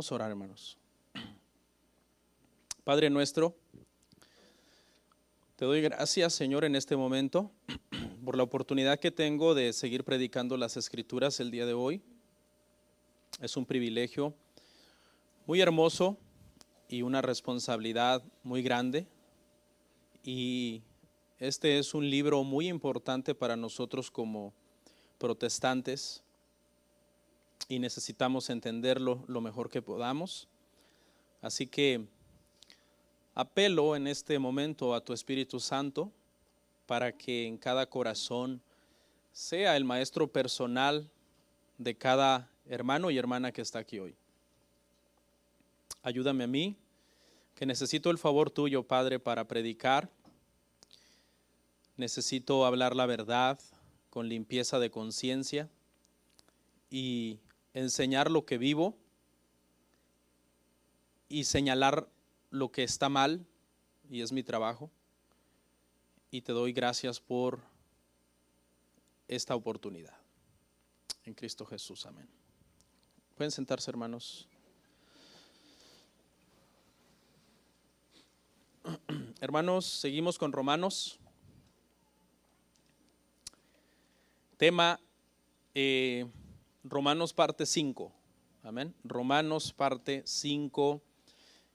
Vamos a orar, hermanos. Padre nuestro, te doy gracias, Señor, en este momento por la oportunidad que tengo de seguir predicando las Escrituras el día de hoy. Es un privilegio muy hermoso y una responsabilidad muy grande. Y este es un libro muy importante para nosotros como protestantes y necesitamos entenderlo lo mejor que podamos. Así que apelo en este momento a tu Espíritu Santo para que en cada corazón sea el maestro personal de cada hermano y hermana que está aquí hoy. Ayúdame a mí, que necesito el favor tuyo, Padre, para predicar. Necesito hablar la verdad con limpieza de conciencia y enseñar lo que vivo y señalar lo que está mal, y es mi trabajo. Y te doy gracias por esta oportunidad. En Cristo Jesús, amén. Pueden sentarse, hermanos. Hermanos, seguimos con Romanos. Tema Romanos parte 5. Amén. Romanos parte 5.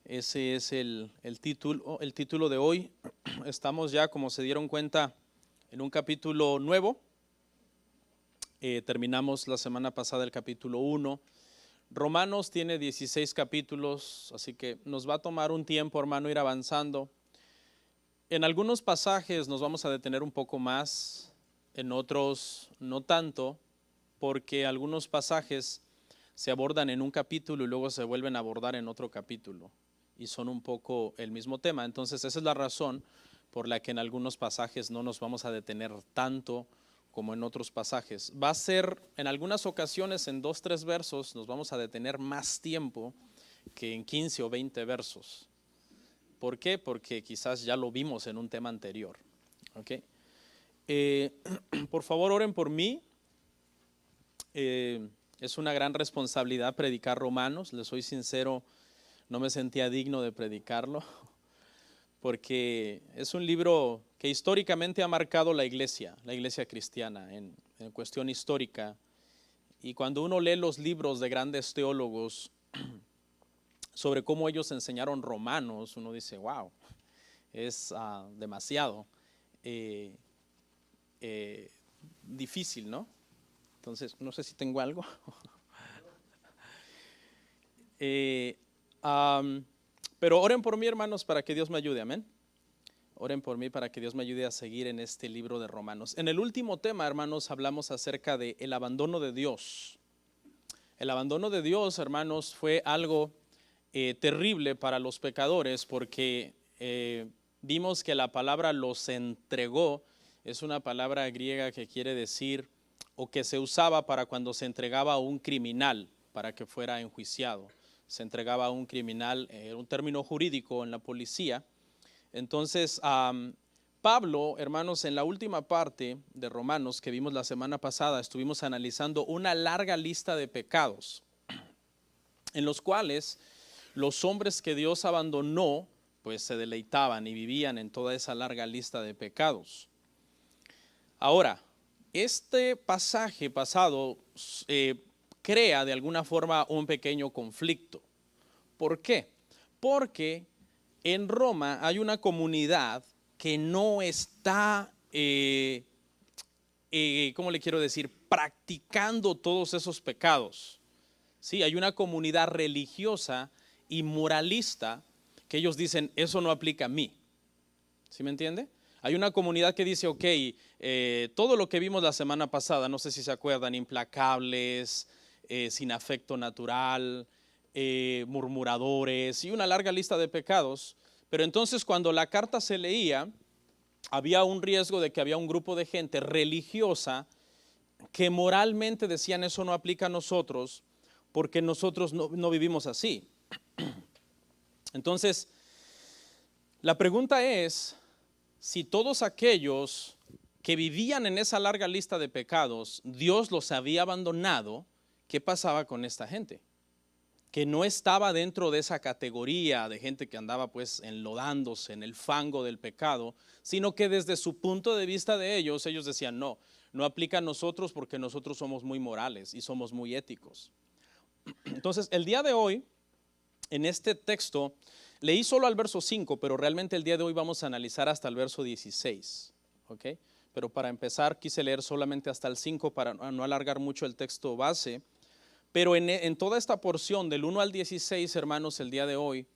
Ese es el título de hoy. Estamos ya, como se dieron cuenta, en un capítulo nuevo. Terminamos la semana pasada el capítulo 1. Romanos tiene 16 capítulos, así que nos va a tomar un tiempo, hermano, ir avanzando. En algunos pasajes nos vamos a detener un poco más, en otros no tanto, porque algunos pasajes se abordan en un capítulo y luego se vuelven a abordar en otro capítulo y son un poco el mismo tema. Entonces esa es la razón por la que en algunos pasajes no nos vamos a detener tanto como en otros pasajes. Va a ser en algunas ocasiones en 2-3 versos nos vamos a detener más tiempo que en 15 o 20 versos. ¿Por qué? Porque quizás ya lo vimos en un tema anterior. ¿Okay? Por favor, oren por mí. Es una gran responsabilidad predicar Romanos. Les soy sincero, no me sentía digno de predicarlo, porque es un libro que históricamente ha marcado la iglesia cristiana en cuestión histórica. Y cuando uno lee los libros de grandes teólogos sobre cómo ellos enseñaron Romanos, uno dice, wow, es demasiado difícil, ¿no? Entonces, no sé si tengo algo. Pero oren por mí, hermanos, para que Dios me ayude, amén. Oren por mí para que Dios me ayude a seguir en este libro de Romanos. En el último tema, hermanos, hablamos acerca del abandono de Dios. El abandono de Dios, hermanos, fue algo terrible para los pecadores porque vimos que la palabra los entregó es una palabra griega que quiere decir o que se usaba para cuando se entregaba a un criminal para que fuera enjuiciado. Se entregaba a un criminal, un término jurídico en la policía. Entonces, Pablo, hermanos, en la última parte de Romanos que vimos la semana pasada, estuvimos analizando una larga lista de pecados en los cuales los hombres que Dios abandonó, pues se deleitaban y vivían en toda esa larga lista de pecados. Ahora, este pasaje pasado crea de alguna forma un pequeño conflicto. ¿Por qué? Porque en Roma hay una comunidad que no está, ¿cómo le quiero decir?, practicando todos esos pecados. Sí, hay una comunidad religiosa y moralista que ellos dicen, eso no aplica a mí. ¿Sí me entiende? Hay una comunidad que dice, ok, todo lo que vimos la semana pasada, no sé si se acuerdan, implacables, sin afecto natural, murmuradores y una larga lista de pecados. Pero entonces cuando la carta se leía, había un riesgo de que había un grupo de gente religiosa que moralmente decían, eso no aplica a nosotros porque nosotros no vivimos así. Entonces, la pregunta es, si todos aquellos que vivían en esa larga lista de pecados, Dios los había abandonado, ¿qué pasaba con esta gente? que no estaba dentro de esa categoría de gente que andaba pues enlodándose en el fango del pecado, sino que desde su punto de vista de ellos decían, no, no aplica a nosotros porque nosotros somos muy morales y somos muy éticos. Entonces, el día de hoy, en este texto, leí solo al verso 5, pero realmente el día de hoy vamos a analizar hasta el verso 16, ¿ok? Pero para empezar quise leer solamente hasta el 5 para no alargar mucho el texto base. Pero en toda esta porción del 1 al 16, hermanos, el día de hoy,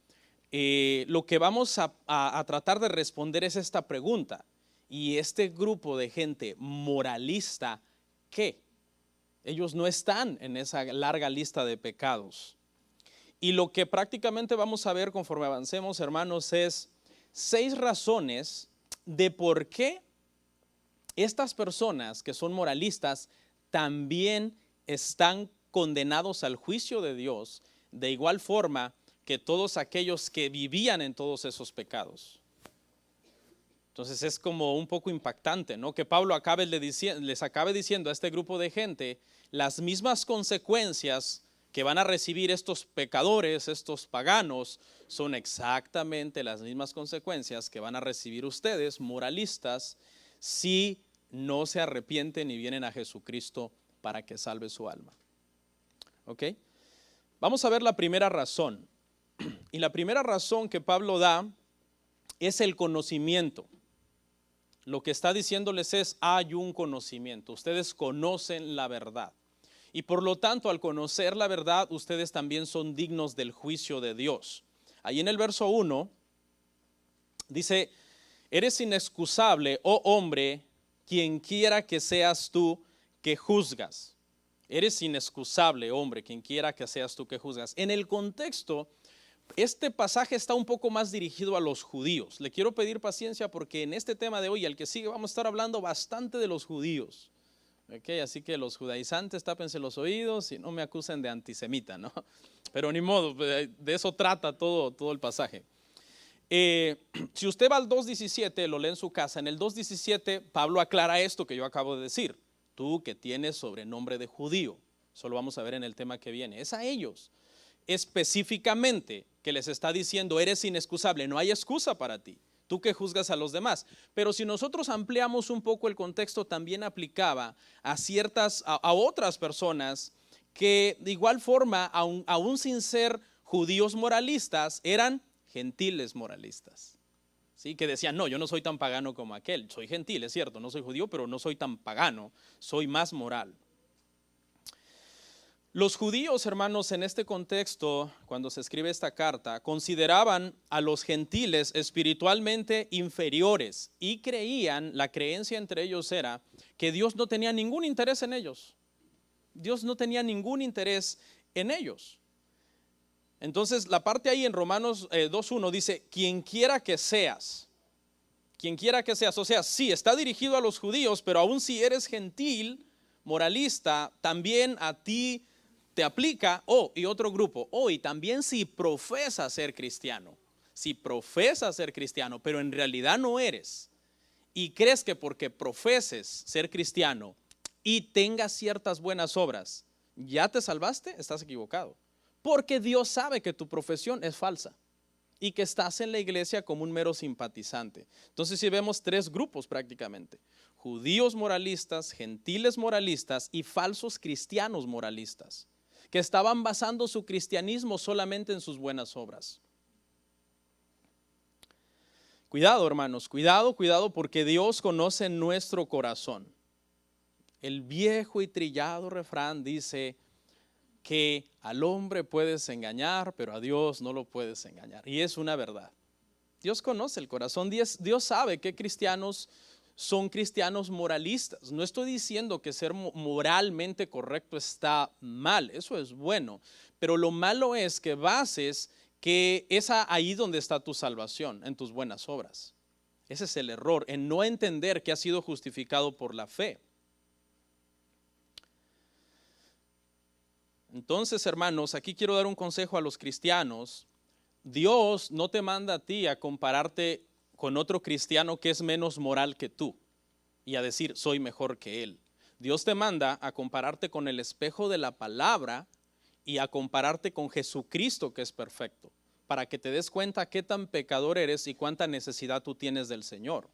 lo que vamos a tratar de responder es esta pregunta. Y este grupo de gente moralista, ¿qué? Ellos no están en esa larga lista de pecados. Y lo que prácticamente vamos a ver conforme avancemos, hermanos, es 6 razones de por qué estas personas que son moralistas también están condenados al juicio de Dios, de igual forma que todos aquellos que vivían en todos esos pecados. Entonces es como un poco impactante, ¿no? Que Pablo les acabe diciendo a este grupo de gente las mismas consecuencias que van a recibir estos pecadores, estos paganos, son exactamente las mismas consecuencias que van a recibir ustedes, moralistas, si no se arrepienten y vienen a Jesucristo para que salve su alma. ¿Ok? Vamos a ver la primera razón. Y la primera razón que Pablo da es el conocimiento. Lo que está diciéndoles es, hay un conocimiento. Ustedes conocen la verdad. Y por lo tanto, al conocer la verdad, ustedes también son dignos del juicio de Dios. Ahí en el verso 1 dice, eres inexcusable, oh hombre, quien quiera que seas tú que juzgas. Eres inexcusable, hombre, quien quiera que seas tú que juzgas. En el contexto, este pasaje está un poco más dirigido a los judíos. Le quiero pedir paciencia porque en este tema de hoy, al que sigue, vamos a estar hablando bastante de los judíos. Okay, así que los judaizantes, tápense los oídos y no me acusen de antisemita, ¿no? Pero ni modo, de eso trata todo el pasaje. Si usted va al 2.17, lo lee en su casa, en el 2.17 Pablo aclara esto que yo acabo de decir. Tú que tienes sobrenombre de judío, eso lo vamos a ver en el tema que viene. Es a ellos específicamente que les está diciendo, eres inexcusable, no hay excusa para ti. Tú que juzgas a los demás. Pero si nosotros ampliamos un poco el contexto, también aplicaba a otras personas que de igual forma, aún sin ser judíos moralistas, eran gentiles moralistas. ¿Sí? Que decían, no, yo no soy tan pagano como aquel, soy gentil, es cierto, no soy judío, pero no soy tan pagano, soy más moral. Los judíos, hermanos, en este contexto, cuando se escribe esta carta, consideraban a los gentiles espiritualmente inferiores y la creencia entre ellos era que Dios no tenía ningún interés en ellos. Dios no tenía ningún interés en ellos. Entonces, la parte ahí en Romanos 2.1 dice, quien quiera que seas, o sea, sí, está dirigido a los judíos, pero aún si eres gentil, moralista, también a ti te aplica, y otro grupo, y también si profesas ser cristiano, pero en realidad no eres, y crees que porque profeses ser cristiano y tengas ciertas buenas obras, ya te salvaste, estás equivocado. Porque Dios sabe que tu profesión es falsa y que estás en la iglesia como un mero simpatizante. Entonces si vemos 3 grupos prácticamente, judíos moralistas, gentiles moralistas y falsos cristianos moralistas, que estaban basando su cristianismo solamente en sus buenas obras. Cuidado, hermanos, cuidado, porque Dios conoce nuestro corazón. El viejo y trillado refrán dice que al hombre puedes engañar, pero a Dios no lo puedes engañar. Y es una verdad. Dios conoce el corazón. Dios sabe que cristianos son cristianos moralistas. No estoy diciendo que ser moralmente correcto está mal, eso es bueno. Pero lo malo es que bases que es ahí donde está tu salvación, en tus buenas obras. Ese es el error, en no entender que has sido justificado por la fe. Entonces, hermanos, aquí quiero dar un consejo a los cristianos. Dios no te manda a ti a compararte con otro cristiano que es menos moral que tú y a decir, soy mejor que él. Dios te manda a compararte con el espejo de la palabra y a compararte con Jesucristo, que es perfecto, para que te des cuenta qué tan pecador eres y cuánta necesidad tú tienes del Señor.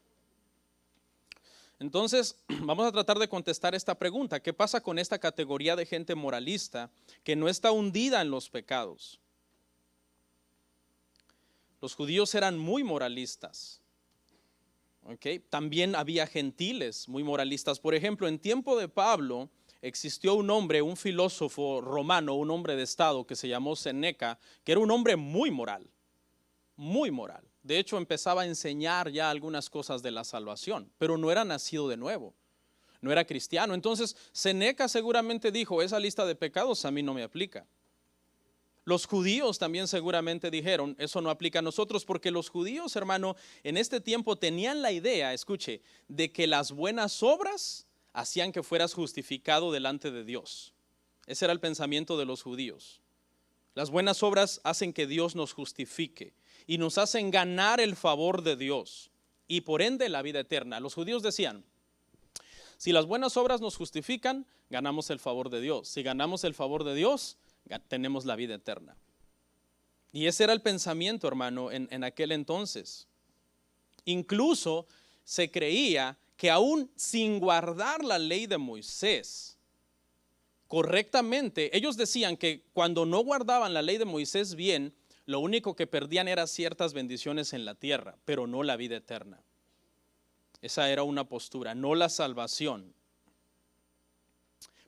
Entonces, vamos a tratar de contestar esta pregunta. ¿Qué pasa con esta categoría de gente moralista que no está hundida en los pecados? Los judíos eran muy moralistas. ¿Okay? También había gentiles muy moralistas. Por ejemplo, en tiempo de Pablo existió un hombre, un filósofo romano, un hombre de estado que se llamó Séneca, que era un hombre muy moral, muy moral. De hecho, empezaba a enseñar ya algunas cosas de la salvación, pero no era nacido de nuevo, no era cristiano. Entonces, Séneca seguramente dijo, esa lista de pecados a mí no me aplica. Los judíos también seguramente dijeron, eso no aplica a nosotros, porque los judíos, hermano, en este tiempo tenían la idea, escuche, de que las buenas obras hacían que fueras justificado delante de Dios. Ese era el pensamiento de los judíos. Las buenas obras hacen que Dios nos justifique y nos hacen ganar el favor de Dios y por ende la vida eterna. Los judíos decían, si las buenas obras nos justifican, ganamos el favor de Dios. Si ganamos el favor de Dios, tenemos la vida eterna. Y ese era el pensamiento, hermano, en aquel entonces. Incluso se creía que aún sin guardar la ley de Moisés correctamente, ellos decían que cuando no guardaban la ley de Moisés bien, lo único que perdían era ciertas bendiciones en la tierra, pero no la vida eterna. Esa era una postura, no la salvación.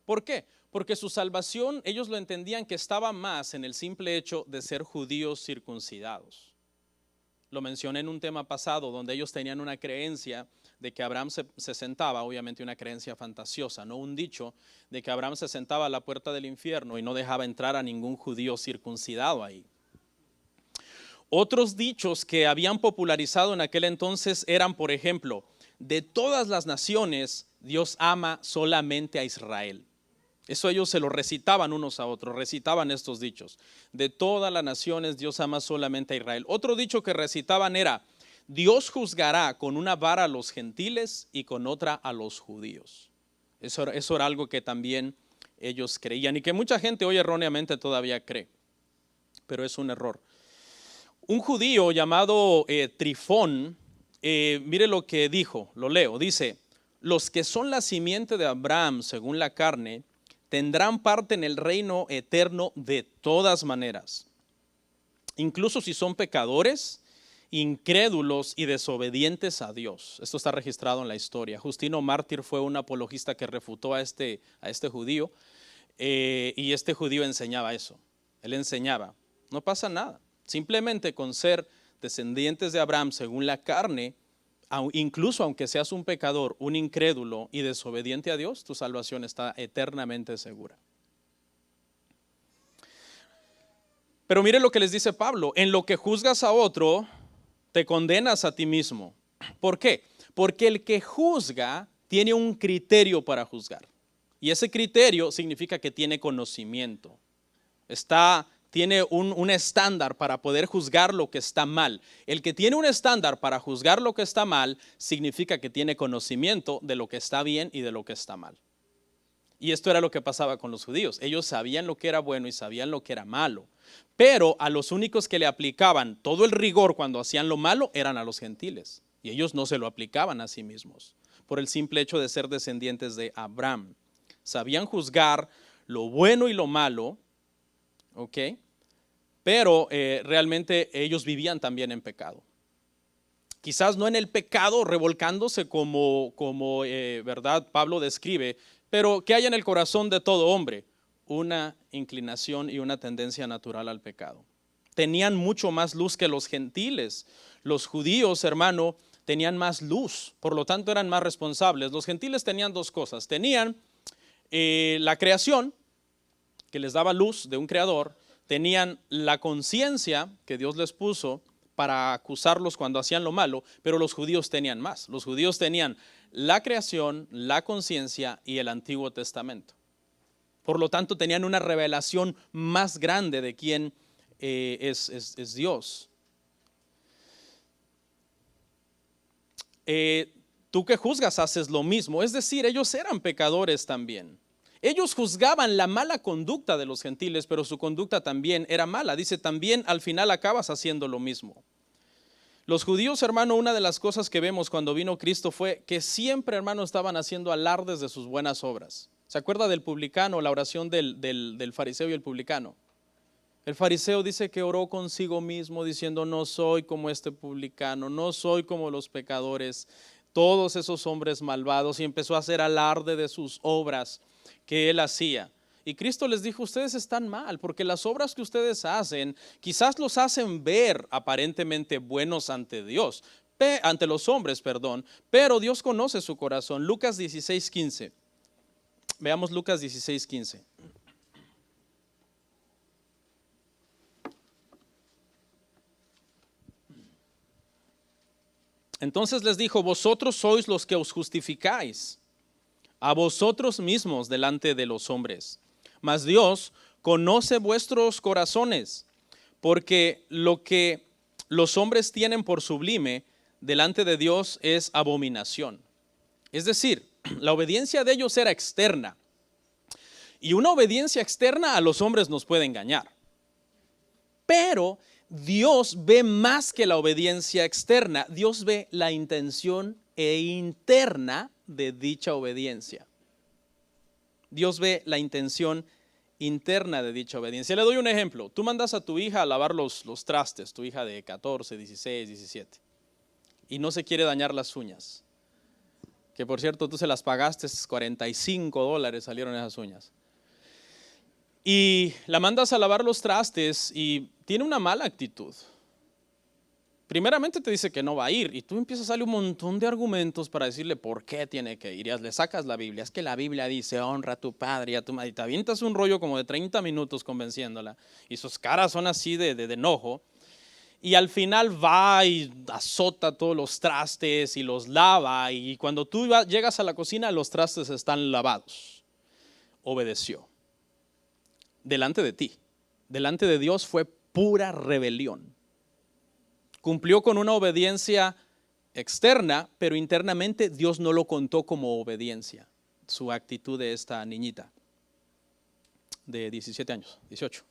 ¿Por qué? Porque su salvación, ellos lo entendían que estaba más en el simple hecho de ser judíos circuncidados. Lo mencioné en un tema pasado donde ellos tenían una creencia de que Abraham se sentaba, obviamente una creencia fantasiosa, no un dicho de que Abraham se sentaba a la puerta del infierno y no dejaba entrar a ningún judío circuncidado ahí. Otros dichos que habían popularizado en aquel entonces eran, por ejemplo, de todas las naciones Dios ama solamente a Israel. Eso ellos se lo recitaban unos a otros, recitaban estos dichos. De todas las naciones Dios ama solamente a Israel. Otro dicho que recitaban era, Dios juzgará con una vara a los gentiles y con otra a los judíos. Eso era algo que también ellos creían y que mucha gente hoy erróneamente todavía cree, pero es un error. Un judío llamado Trifón, mire lo que dijo, lo leo, dice, los que son la simiente de Abraham según la carne, tendrán parte en el reino eterno de todas maneras, incluso si son pecadores, incrédulos y desobedientes a Dios. Esto está registrado en la historia. Justino Mártir fue un apologista que refutó a este judío y este judío enseñaba eso. Él enseñaba, no pasa nada, simplemente con ser descendientes de Abraham según la carne, incluso aunque seas un pecador, un incrédulo y desobediente a Dios, tu salvación está eternamente segura. Pero mire lo que les dice Pablo, en lo que juzgas a otro, te condenas a ti mismo. ¿Por qué? Porque el que juzga tiene un criterio para juzgar. Y ese criterio significa que tiene conocimiento. Tiene un estándar para poder juzgar lo que está mal. El que tiene un estándar para juzgar lo que está mal significa que tiene conocimiento de lo que está bien y de lo que está mal. Y esto era lo que pasaba con los judíos. Ellos sabían lo que era bueno y sabían lo que era malo. Pero a los únicos que le aplicaban todo el rigor cuando hacían lo malo eran a los gentiles. Y ellos no se lo aplicaban a sí mismos por el simple hecho de ser descendientes de Abraham. Sabían juzgar lo bueno y lo malo, ¿ok? Pero realmente ellos vivían también en pecado. Quizás no en el pecado revolcándose como ¿verdad? Pablo describe, pero ¿qué hay en el corazón de todo hombre? Una inclinación y una tendencia natural al pecado. Tenían mucho más luz que los gentiles. Los judíos, hermano, tenían más luz, por lo tanto eran más responsables. Los gentiles tenían dos cosas. Tenían la creación, que les daba luz de un creador. Tenían la conciencia que Dios les puso para acusarlos cuando hacían lo malo, pero los judíos tenían más. Los judíos tenían la creación, la conciencia y el Antiguo Testamento. Por lo tanto, tenían una revelación más grande de quién es Dios. Tú que juzgas haces lo mismo. Es decir, ellos eran pecadores también. Ellos juzgaban la mala conducta de los gentiles, pero su conducta también era mala. Dice, también al final acabas haciendo lo mismo. Los judíos, hermano, una de las cosas que vemos cuando vino Cristo fue que siempre, hermano, estaban haciendo alardes de sus buenas obras. ¿Se acuerda del publicano, la oración del fariseo y el publicano? El fariseo dice que oró consigo mismo diciendo, no soy como este publicano, no soy como los pecadores, todos esos hombres malvados, y empezó a hacer alarde de sus obras que él hacía. Y Cristo les dijo, ustedes están mal, porque las obras que ustedes hacen, quizás los hacen ver aparentemente buenos ante Dios, ante los hombres, perdón, pero Dios conoce su corazón. Lucas 16:15. Veamos Lucas 16:15. Entonces les dijo, vosotros sois los que os justificáis a vosotros mismos delante de los hombres. Mas Dios conoce vuestros corazones, porque lo que los hombres tienen por sublime delante de Dios es abominación. Es decir, la obediencia de ellos era externa. Y una obediencia externa a los hombres nos puede engañar. Pero Dios ve más que la obediencia externa. Dios ve la intención interna de dicha obediencia. Dios ve la intención interna de dicha obediencia. Le doy un ejemplo. Tú mandas a tu hija a lavar los trastes, tu hija de 14, 16, 17, y no se quiere dañar las uñas. Que por cierto, tú se las pagaste, $45 salieron esas uñas. Y la mandas a lavar los trastes y tiene una mala actitud. Primeramente te dice que no va a ir y tú empiezas a darle un montón de argumentos para decirle por qué tiene que ir. Y le sacas la Biblia. Es que la Biblia dice honra a tu padre y a tu madre. Y te avientas un rollo como de 30 minutos convenciéndola. Y sus caras son así de enojo. Y al final va y azota todos los trastes y los lava. Y cuando tú llegas a la cocina, los trastes están lavados. Obedeció. Delante de ti. Delante de Dios fue pura rebelión. Cumplió con una obediencia externa, pero internamente Dios no lo contó como obediencia. Su actitud de esta niñita de 17 años, 18.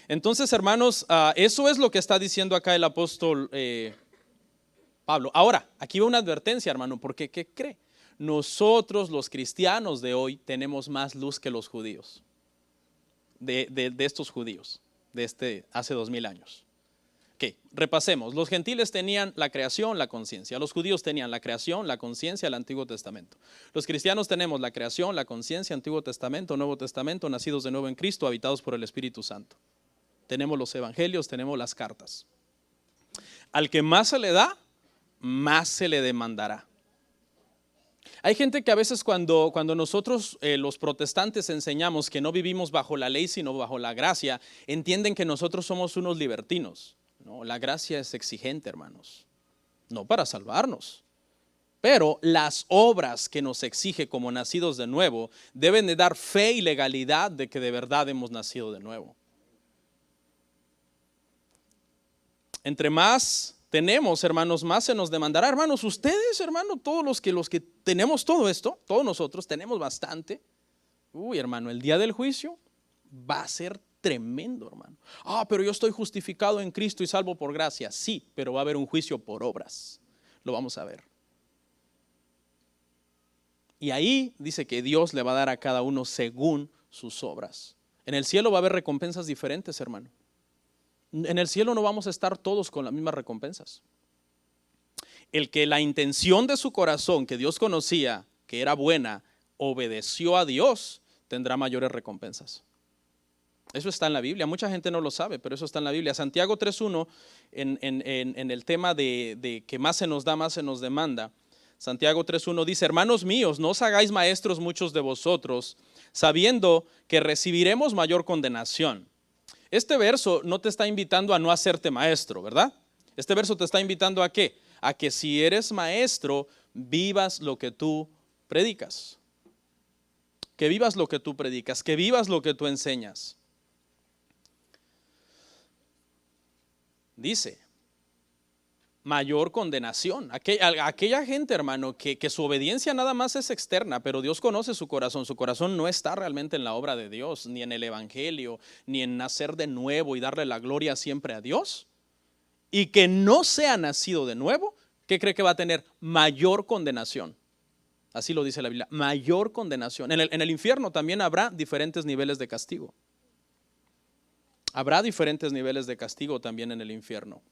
Entonces, hermanos, eso es lo que está diciendo acá el apóstol Pablo. Ahora, aquí va una advertencia, hermano, porque ¿qué cree? Nosotros, los cristianos de hoy, tenemos más luz que los judíos, de estos judíos, hace 2000 años. Ok, repasemos. Los gentiles tenían la creación, la conciencia. Los judíos tenían la creación, la conciencia, el Antiguo Testamento. Los cristianos tenemos la creación, la conciencia, Antiguo Testamento, Nuevo Testamento, nacidos de nuevo en Cristo, habitados por el Espíritu Santo. Tenemos los evangelios, tenemos las cartas. Al que más se le da, más se le demandará. Hay gente que a veces cuando nosotros los protestantes enseñamos que no vivimos bajo la ley sino bajo la gracia, entienden que nosotros somos unos libertinos. No, la gracia es exigente, hermanos, no para salvarnos, pero las obras que nos exige como nacidos de nuevo deben de dar fe y legalidad de que de verdad hemos nacido de nuevo. Entre más tenemos, hermanos, más se nos demandará. Hermanos, ustedes, hermanos, todos los que tenemos todo esto, todos nosotros tenemos bastante. Hermano, el día del juicio va a ser tremendo, hermano. Pero yo estoy justificado en Cristo y salvo por gracia. Sí, pero va a haber un juicio por obras. Lo vamos a ver. Y ahí dice que Dios le va a dar a cada uno según sus obras. En el cielo va a haber recompensas diferentes, hermano. En el cielo no vamos a estar todos con las mismas recompensas. El que la intención de su corazón, que Dios conocía, que era buena, obedeció a Dios, tendrá mayores recompensas. Eso está en la Biblia. Mucha gente no lo sabe, pero eso está en la Biblia. Santiago 3:1, en el tema de que más se nos da, más se nos demanda. Santiago 3:1 dice, hermanos míos, no os hagáis maestros muchos de vosotros, sabiendo que recibiremos mayor condenación. Este verso no te está invitando a no hacerte maestro, ¿verdad? Este verso te está invitando ¿a qué? A que si eres maestro, vivas lo que tú predicas. Que vivas lo que tú predicas, que vivas lo que tú enseñas. Dice, mayor condenación. Aquella gente, hermano, que su obediencia nada más es externa, pero Dios conoce su corazón. Su corazón no está realmente en la obra de Dios, ni en el evangelio, ni en nacer de nuevo y darle la gloria siempre a Dios. Y que no sea nacido de nuevo, ¿qué cree que va a tener? Mayor condenación. Así lo dice la Biblia, mayor condenación. En el infierno también habrá diferentes niveles de castigo. Habrá diferentes niveles de castigo también en el infierno.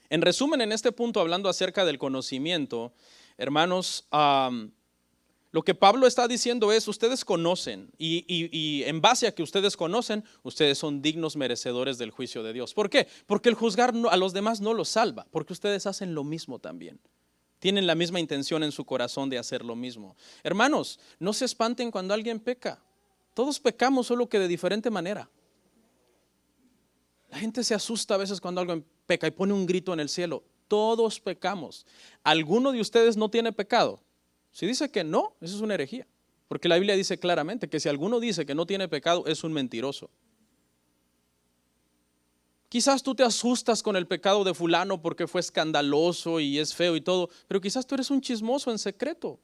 En resumen, en este punto, hablando acerca del conocimiento, hermanos, lo que Pablo está diciendo es, ustedes conocen y en base a que ustedes conocen, ustedes son dignos merecedores del juicio de Dios. ¿Por qué? Porque el juzgar a los demás no los salva, porque ustedes hacen lo mismo también. Tienen la misma intención en su corazón de hacer lo mismo. Hermanos, no se espanten cuando alguien peca. Todos pecamos, solo que de diferente manera. La gente se asusta a veces cuando alguien peca y pone un grito en el cielo. Todos pecamos. ¿Alguno de ustedes no tiene pecado? Si dice que no, eso es una herejía. Porque la Biblia dice claramente que si alguno dice que no tiene pecado, es un mentiroso. Quizás tú te asustas con el pecado de fulano porque fue escandaloso y es feo y todo, pero quizás tú eres un chismoso en secreto.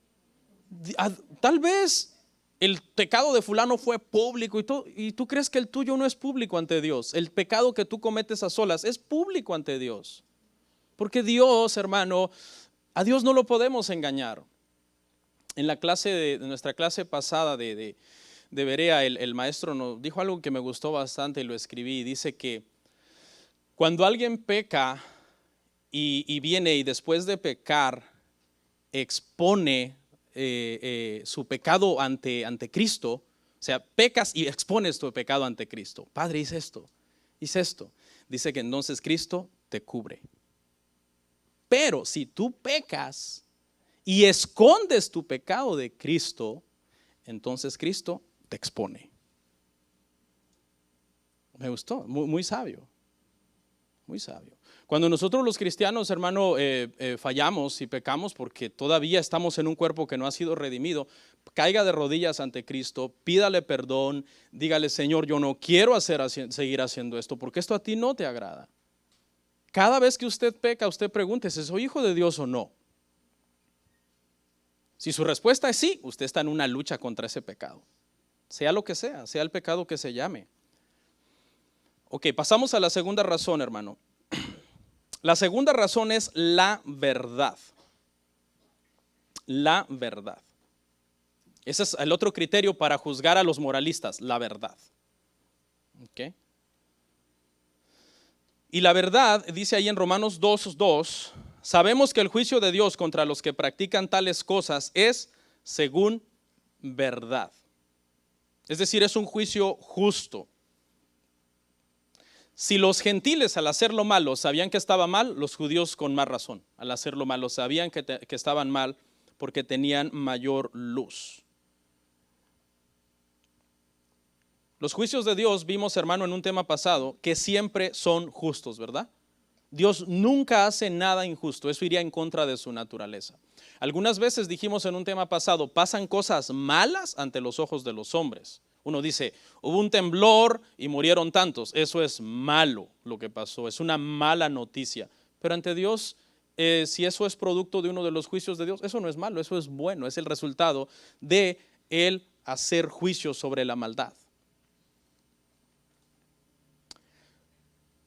Tal vez el pecado de fulano fue público y todo, y tú crees que el tuyo no es público ante Dios. El pecado que tú cometes a solas es público ante Dios. Porque Dios, hermano, a Dios no lo podemos engañar. En la clase de nuestra clase pasada de Berea, el maestro nos dijo algo que me gustó bastante y lo escribí. Dice que cuando alguien peca y viene y después de pecar expone su pecado ante Cristo, o sea, pecas y expones tu pecado ante Cristo. Padre, hice esto. Dice que entonces Cristo te cubre. Pero si tú pecas y escondes tu pecado de Cristo, entonces Cristo te expone. Me gustó, muy sabio. Muy sabio. Cuando nosotros los cristianos, hermano, fallamos y pecamos porque todavía estamos en un cuerpo que no ha sido redimido, caiga de rodillas ante Cristo, pídale perdón, dígale, Señor, yo no quiero seguir haciendo esto porque esto a ti no te agrada. Cada vez que usted peca, usted pregúntese, ¿soy hijo de Dios o no? Si su respuesta es sí, usted está en una lucha contra ese pecado. Sea lo que sea el pecado que se llame. Ok, pasamos a la segunda razón, hermano. La segunda razón es la verdad. La verdad. Ese es el otro criterio para juzgar a los moralistas, la verdad. Ok. Y la verdad, dice ahí en Romanos 2:2, sabemos que el juicio de Dios contra los que practican tales cosas es según verdad. Es decir, es un juicio justo. Si los gentiles al hacer lo malo sabían que estaba mal, los judíos con más razón al hacer lo malo sabían que estaban mal porque tenían mayor luz. Los juicios de Dios, vimos, hermano, en un tema pasado, que siempre son justos, ¿verdad? Dios nunca hace nada injusto, eso iría en contra de su naturaleza. Algunas veces dijimos en un tema pasado, pasan cosas malas ante los ojos de los hombres. Uno dice, hubo un temblor y murieron tantos. Eso es malo lo que pasó, es una mala noticia. Pero ante Dios, si eso es producto de uno de los juicios de Dios, eso no es malo, eso es bueno, es el resultado de Él hacer juicios sobre la maldad.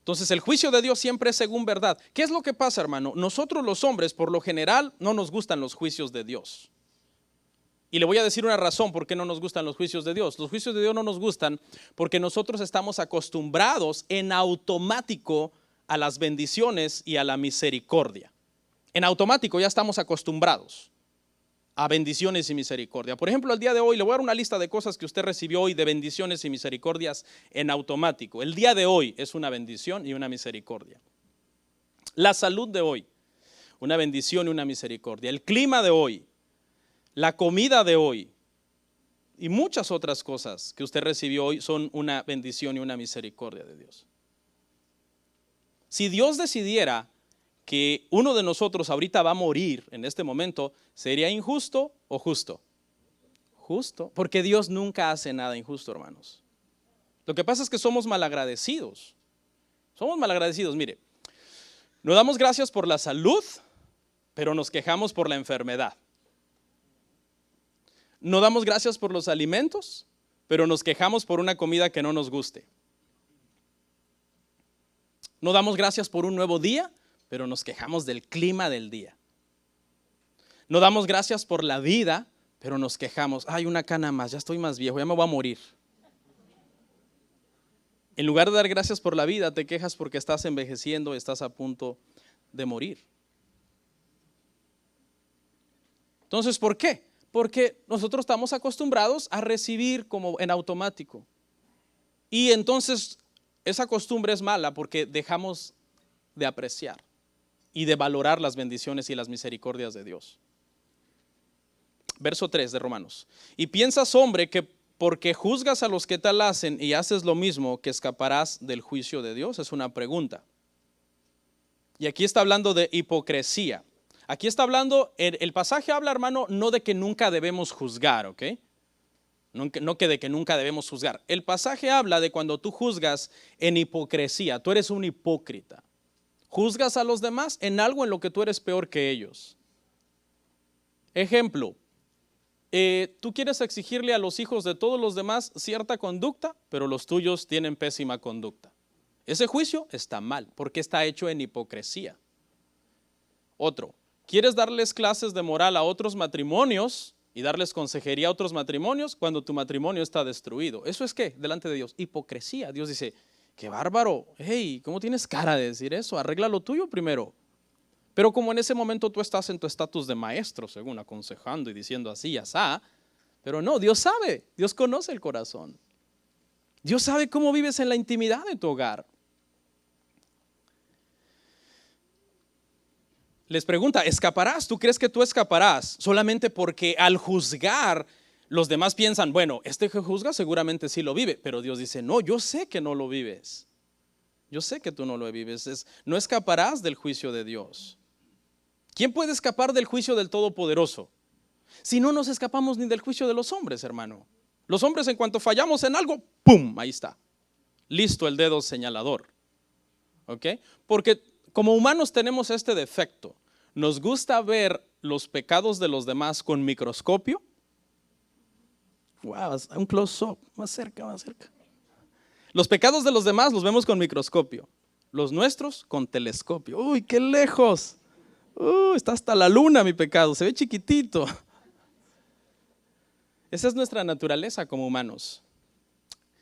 Entonces el juicio de Dios siempre es según verdad. ¿Qué es lo que pasa, hermano? Nosotros los hombres, por lo general, no nos gustan los juicios de Dios. Y le voy a decir una razón por qué no nos gustan los juicios de Dios. Los juicios de Dios no nos gustan porque nosotros estamos acostumbrados en automático a las bendiciones y a la misericordia. En automático ya estamos acostumbrados a bendiciones y misericordia. Por ejemplo, el día de hoy le voy a dar una lista de cosas que usted recibió hoy de bendiciones y misericordias en automático. El día de hoy es una bendición y una misericordia. La salud de hoy, una bendición y una misericordia. El clima de hoy, la comida de hoy y muchas otras cosas que usted recibió hoy son una bendición y una misericordia de Dios. Si Dios decidiera que uno de nosotros ahorita va a morir en este momento, ¿sería injusto o justo? Justo, porque Dios nunca hace nada injusto, hermanos. Lo que pasa es que somos malagradecidos. Somos malagradecidos, mire. No damos gracias por la salud, pero nos quejamos por la enfermedad. No damos gracias por los alimentos, pero nos quejamos por una comida que no nos guste. No damos gracias por un nuevo día, pero nos quejamos del clima del día. No damos gracias por la vida, pero nos quejamos, ay, una cana más, ya estoy más viejo, ya me voy a morir. En lugar de dar gracias por la vida, te quejas porque estás envejeciendo, estás a punto de morir. Entonces, ¿por qué? Porque nosotros estamos acostumbrados a recibir como en automático. Y entonces esa costumbre es mala porque dejamos de apreciar y de valorar las bendiciones y las misericordias de Dios. Verso 3 de Romanos. Y piensas, hombre, que porque juzgas a los que tal hacen y haces lo mismo, que escaparás del juicio de Dios. Es una pregunta. Y aquí está hablando de hipocresía. Aquí está hablando, el pasaje habla, hermano, no de que nunca debemos juzgar, ¿ok? No que de que nunca debemos juzgar. El pasaje habla de cuando tú juzgas en hipocresía. Tú eres un hipócrita. Juzgas a los demás en algo en lo que tú eres peor que ellos. Ejemplo, tú quieres exigirle a los hijos de todos los demás cierta conducta, pero los tuyos tienen pésima conducta. Ese juicio está mal porque está hecho en hipocresía. Otro, quieres darles clases de moral a otros matrimonios y darles consejería a otros matrimonios cuando tu matrimonio está destruido. ¿Eso es qué? Delante de Dios, hipocresía. Dios dice, qué bárbaro, hey, ¿cómo tienes cara de decir eso? Arregla lo tuyo primero. Pero como en ese momento tú estás en tu estatus de maestro, según aconsejando y diciendo así, asá, pero no, Dios sabe, Dios conoce el corazón. Dios sabe cómo vives en la intimidad de tu hogar. Les pregunta, ¿escaparás? ¿Tú crees que tú escaparás? Solamente porque al juzgar los demás piensan, bueno, este que juzga seguramente sí lo vive, pero Dios dice, no, yo sé que no lo vives. Yo sé que tú no lo vives, no escaparás del juicio de Dios. ¿Quién puede escapar del juicio del Todopoderoso? Si no nos escapamos ni del juicio de los hombres, hermano. Los hombres en cuanto fallamos en algo, ¡pum! Ahí está. Listo el dedo señalador. ¿Ok? Porque como humanos tenemos este defecto. Nos gusta ver los pecados de los demás con microscopio. Wow, un close-up, más cerca, más cerca. Los pecados de los demás los vemos con microscopio. Los nuestros con telescopio. Uy, qué lejos. Está hasta la luna mi pecado, se ve chiquitito. Esa es nuestra naturaleza como humanos.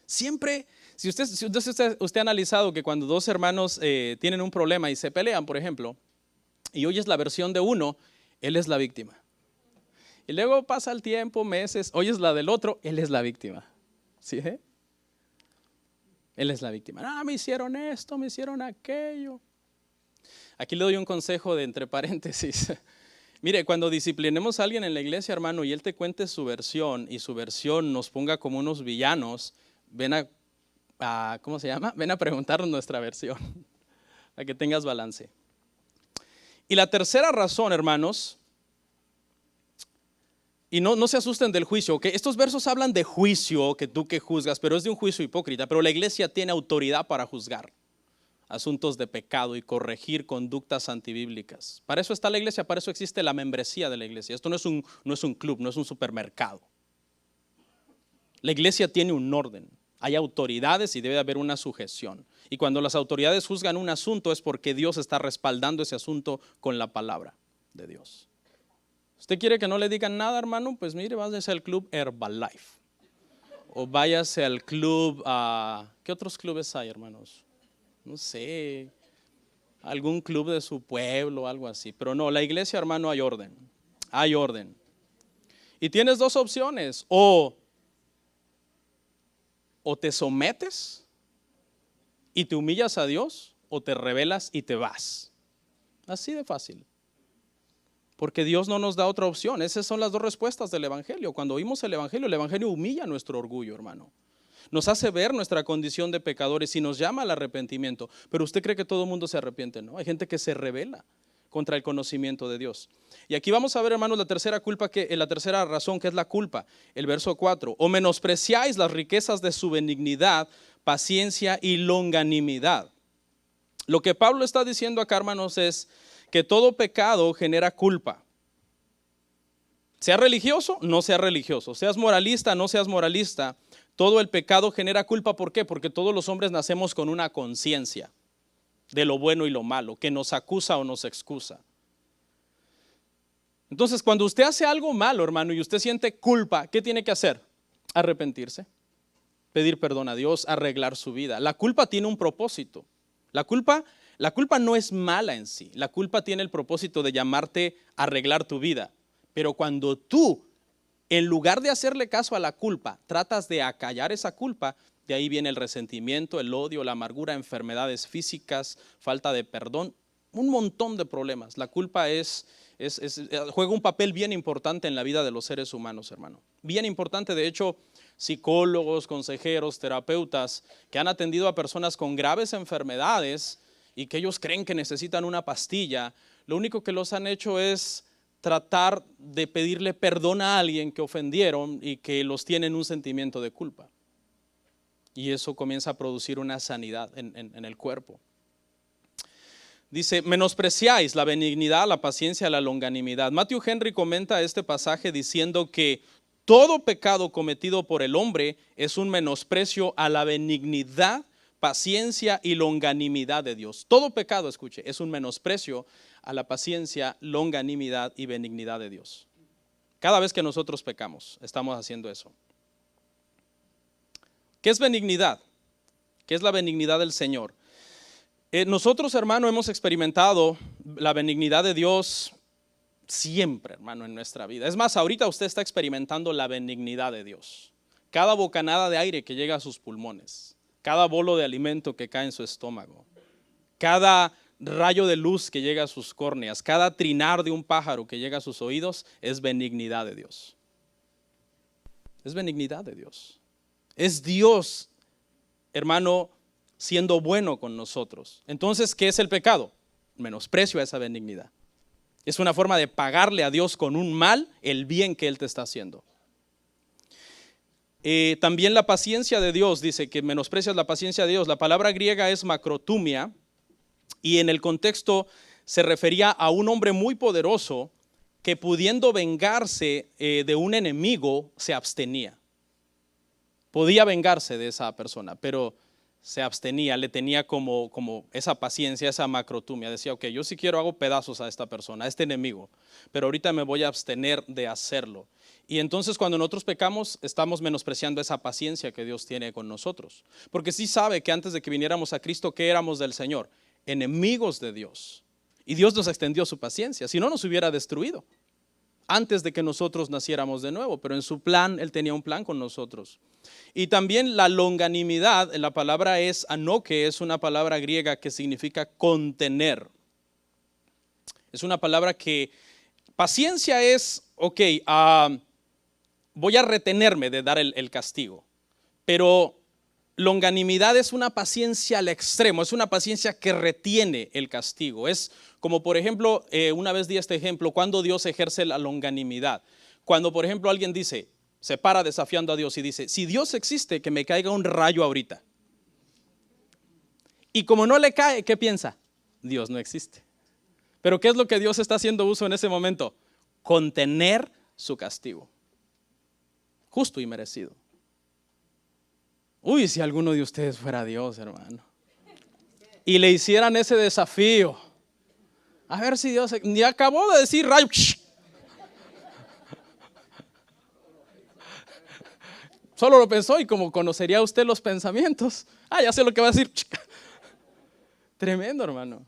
Siempre, si usted ha analizado que cuando dos hermanos tienen un problema y se pelean, por ejemplo, y oyes la versión de uno, él es la víctima. Y luego pasa el tiempo, meses, oyes la del otro, él es la víctima. ¿Sí? Él es la víctima. Me hicieron esto, me hicieron aquello. Aquí le doy un consejo de entre paréntesis. Mire, cuando disciplinemos a alguien en la iglesia, hermano, y él te cuente su versión y su versión nos ponga como unos villanos, ven ¿cómo se llama? Ven a preguntarnos nuestra versión, a que tengas balance. Y la tercera razón, hermanos, y no se asusten del juicio, ¿ok? Estos versos hablan de juicio, que tú que juzgas, pero es de un juicio hipócrita, pero la iglesia tiene autoridad para juzgar asuntos de pecado y corregir conductas antibíblicas. Para eso está la iglesia, para eso existe la membresía de la iglesia. Esto no es un club, no es un supermercado. La iglesia tiene un orden, hay autoridades y debe haber una sujeción. Y cuando las autoridades juzgan un asunto es porque Dios está respaldando ese asunto con la palabra de Dios. ¿Usted quiere que no le digan nada, hermano? Pues mire, váyase al club Herbalife. O váyase al club, ¿qué otros clubes hay, hermanos? No sé, algún club de su pueblo, algo así. Pero no, la iglesia, hermano, hay orden. Hay orden. Y tienes dos opciones. O te sometes y te humillas a Dios, o te rebelas y te vas. Así de fácil. Porque Dios no nos da otra opción. Esas son las dos respuestas del evangelio. Cuando oímos el evangelio humilla nuestro orgullo, hermano. Nos hace ver nuestra condición de pecadores y nos llama al arrepentimiento. Pero usted cree que todo el mundo se arrepiente, ¿no? Hay gente que se rebela contra el conocimiento de Dios. Y aquí vamos a ver, hermanos, la tercera razón, que es la culpa. El verso 4. O menospreciáis las riquezas de su benignidad, paciencia y longanimidad. Lo que Pablo está diciendo acá, hermanos, es que todo pecado genera culpa. Sea religioso, no sea religioso, seas moralista, no seas moralista, todo el pecado genera culpa. ¿Por qué? Porque todos los hombres nacemos con una conciencia de lo bueno y lo malo, que nos acusa o nos excusa. Entonces, cuando usted hace algo malo, hermano, y usted siente culpa, ¿qué tiene que hacer? Arrepentirse, pedir perdón a Dios, arreglar su vida. La culpa tiene un propósito. La culpa no es mala en sí. La culpa tiene el propósito de llamarte a arreglar tu vida. Pero cuando tú, en lugar de hacerle caso a la culpa, tratas de acallar esa culpa, de ahí viene el resentimiento, el odio, la amargura, enfermedades físicas, falta de perdón, un montón de problemas. La culpa juega un papel bien importante en la vida de los seres humanos, hermano. Bien importante. De hecho, psicólogos, consejeros, terapeutas que han atendido a personas con graves enfermedades y que ellos creen que necesitan una pastilla, lo único que los han hecho es tratar de pedirle perdón a alguien que ofendieron y que los tiene en un sentimiento de culpa. Y eso comienza a producir una sanidad en el cuerpo. Dice, menospreciáis la benignidad, la paciencia, la longanimidad. Matthew Henry comenta este pasaje diciendo que todo pecado cometido por el hombre es un menosprecio a la benignidad, paciencia y longanimidad de Dios. Todo pecado, escuche, es un menosprecio a la paciencia, longanimidad y benignidad de Dios. Cada vez que nosotros pecamos, estamos haciendo eso. ¿Qué es benignidad? ¿Qué es la benignidad del Señor? Nosotros, hermano, hemos experimentado la benignidad de Dios siempre, hermano, en nuestra vida. Es más, ahorita usted está experimentando la benignidad de Dios. Cada bocanada de aire que llega a sus pulmones, cada bolo de alimento que cae en su estómago, cada rayo de luz que llega a sus córneas, cada trinar de un pájaro que llega a sus oídos, es benignidad de Dios. Es benignidad de Dios. Es Dios, hermano, siendo bueno con nosotros. Entonces, ¿qué es el pecado? Menosprecio a esa benignidad. Es una forma de pagarle a Dios con un mal el bien que Él te está haciendo. También la paciencia de Dios, dice que menosprecias la paciencia de Dios. La palabra griega es macrotumia y en el contexto se refería a un hombre muy poderoso que pudiendo vengarse de un enemigo se abstenía. Podía vengarse de esa persona, pero se abstenía, le tenía como esa paciencia, esa macrotumia. Decía, ok, yo si quiero hago pedazos a esta persona, a este enemigo, pero ahorita me voy a abstener de hacerlo. Y entonces cuando nosotros pecamos, estamos menospreciando esa paciencia que Dios tiene con nosotros. Porque sí sabe que antes de que viniéramos a Cristo, ¿qué éramos del Señor? Enemigos de Dios. Y Dios nos extendió su paciencia, si no nos hubiera destruido antes de que nosotros naciéramos de nuevo, pero en su plan, Él tenía un plan con nosotros. Y también la longanimidad, la palabra es anoke, es una palabra griega que significa contener. Es una palabra que, paciencia es, ok, voy a retenerme de dar el castigo, pero longanimidad es una paciencia al extremo, es una paciencia que retiene el castigo. Es como, por ejemplo, una vez di este ejemplo, cuando Dios ejerce la longanimidad. Cuando, por ejemplo, alguien dice, se para desafiando a Dios y dice, si Dios existe, que me caiga un rayo ahorita. Y como no le cae, ¿qué piensa? Dios no existe. Pero ¿qué es lo que Dios está haciendo uso en ese momento? Contener su castigo. Justo y merecido. Uy, si alguno de ustedes fuera Dios, hermano, y le hicieran ese desafío, a ver si Dios, ni acabó de decir rayo, solo lo pensó y como conocería usted los pensamientos, ya sé lo que va a decir. Tremendo, hermano.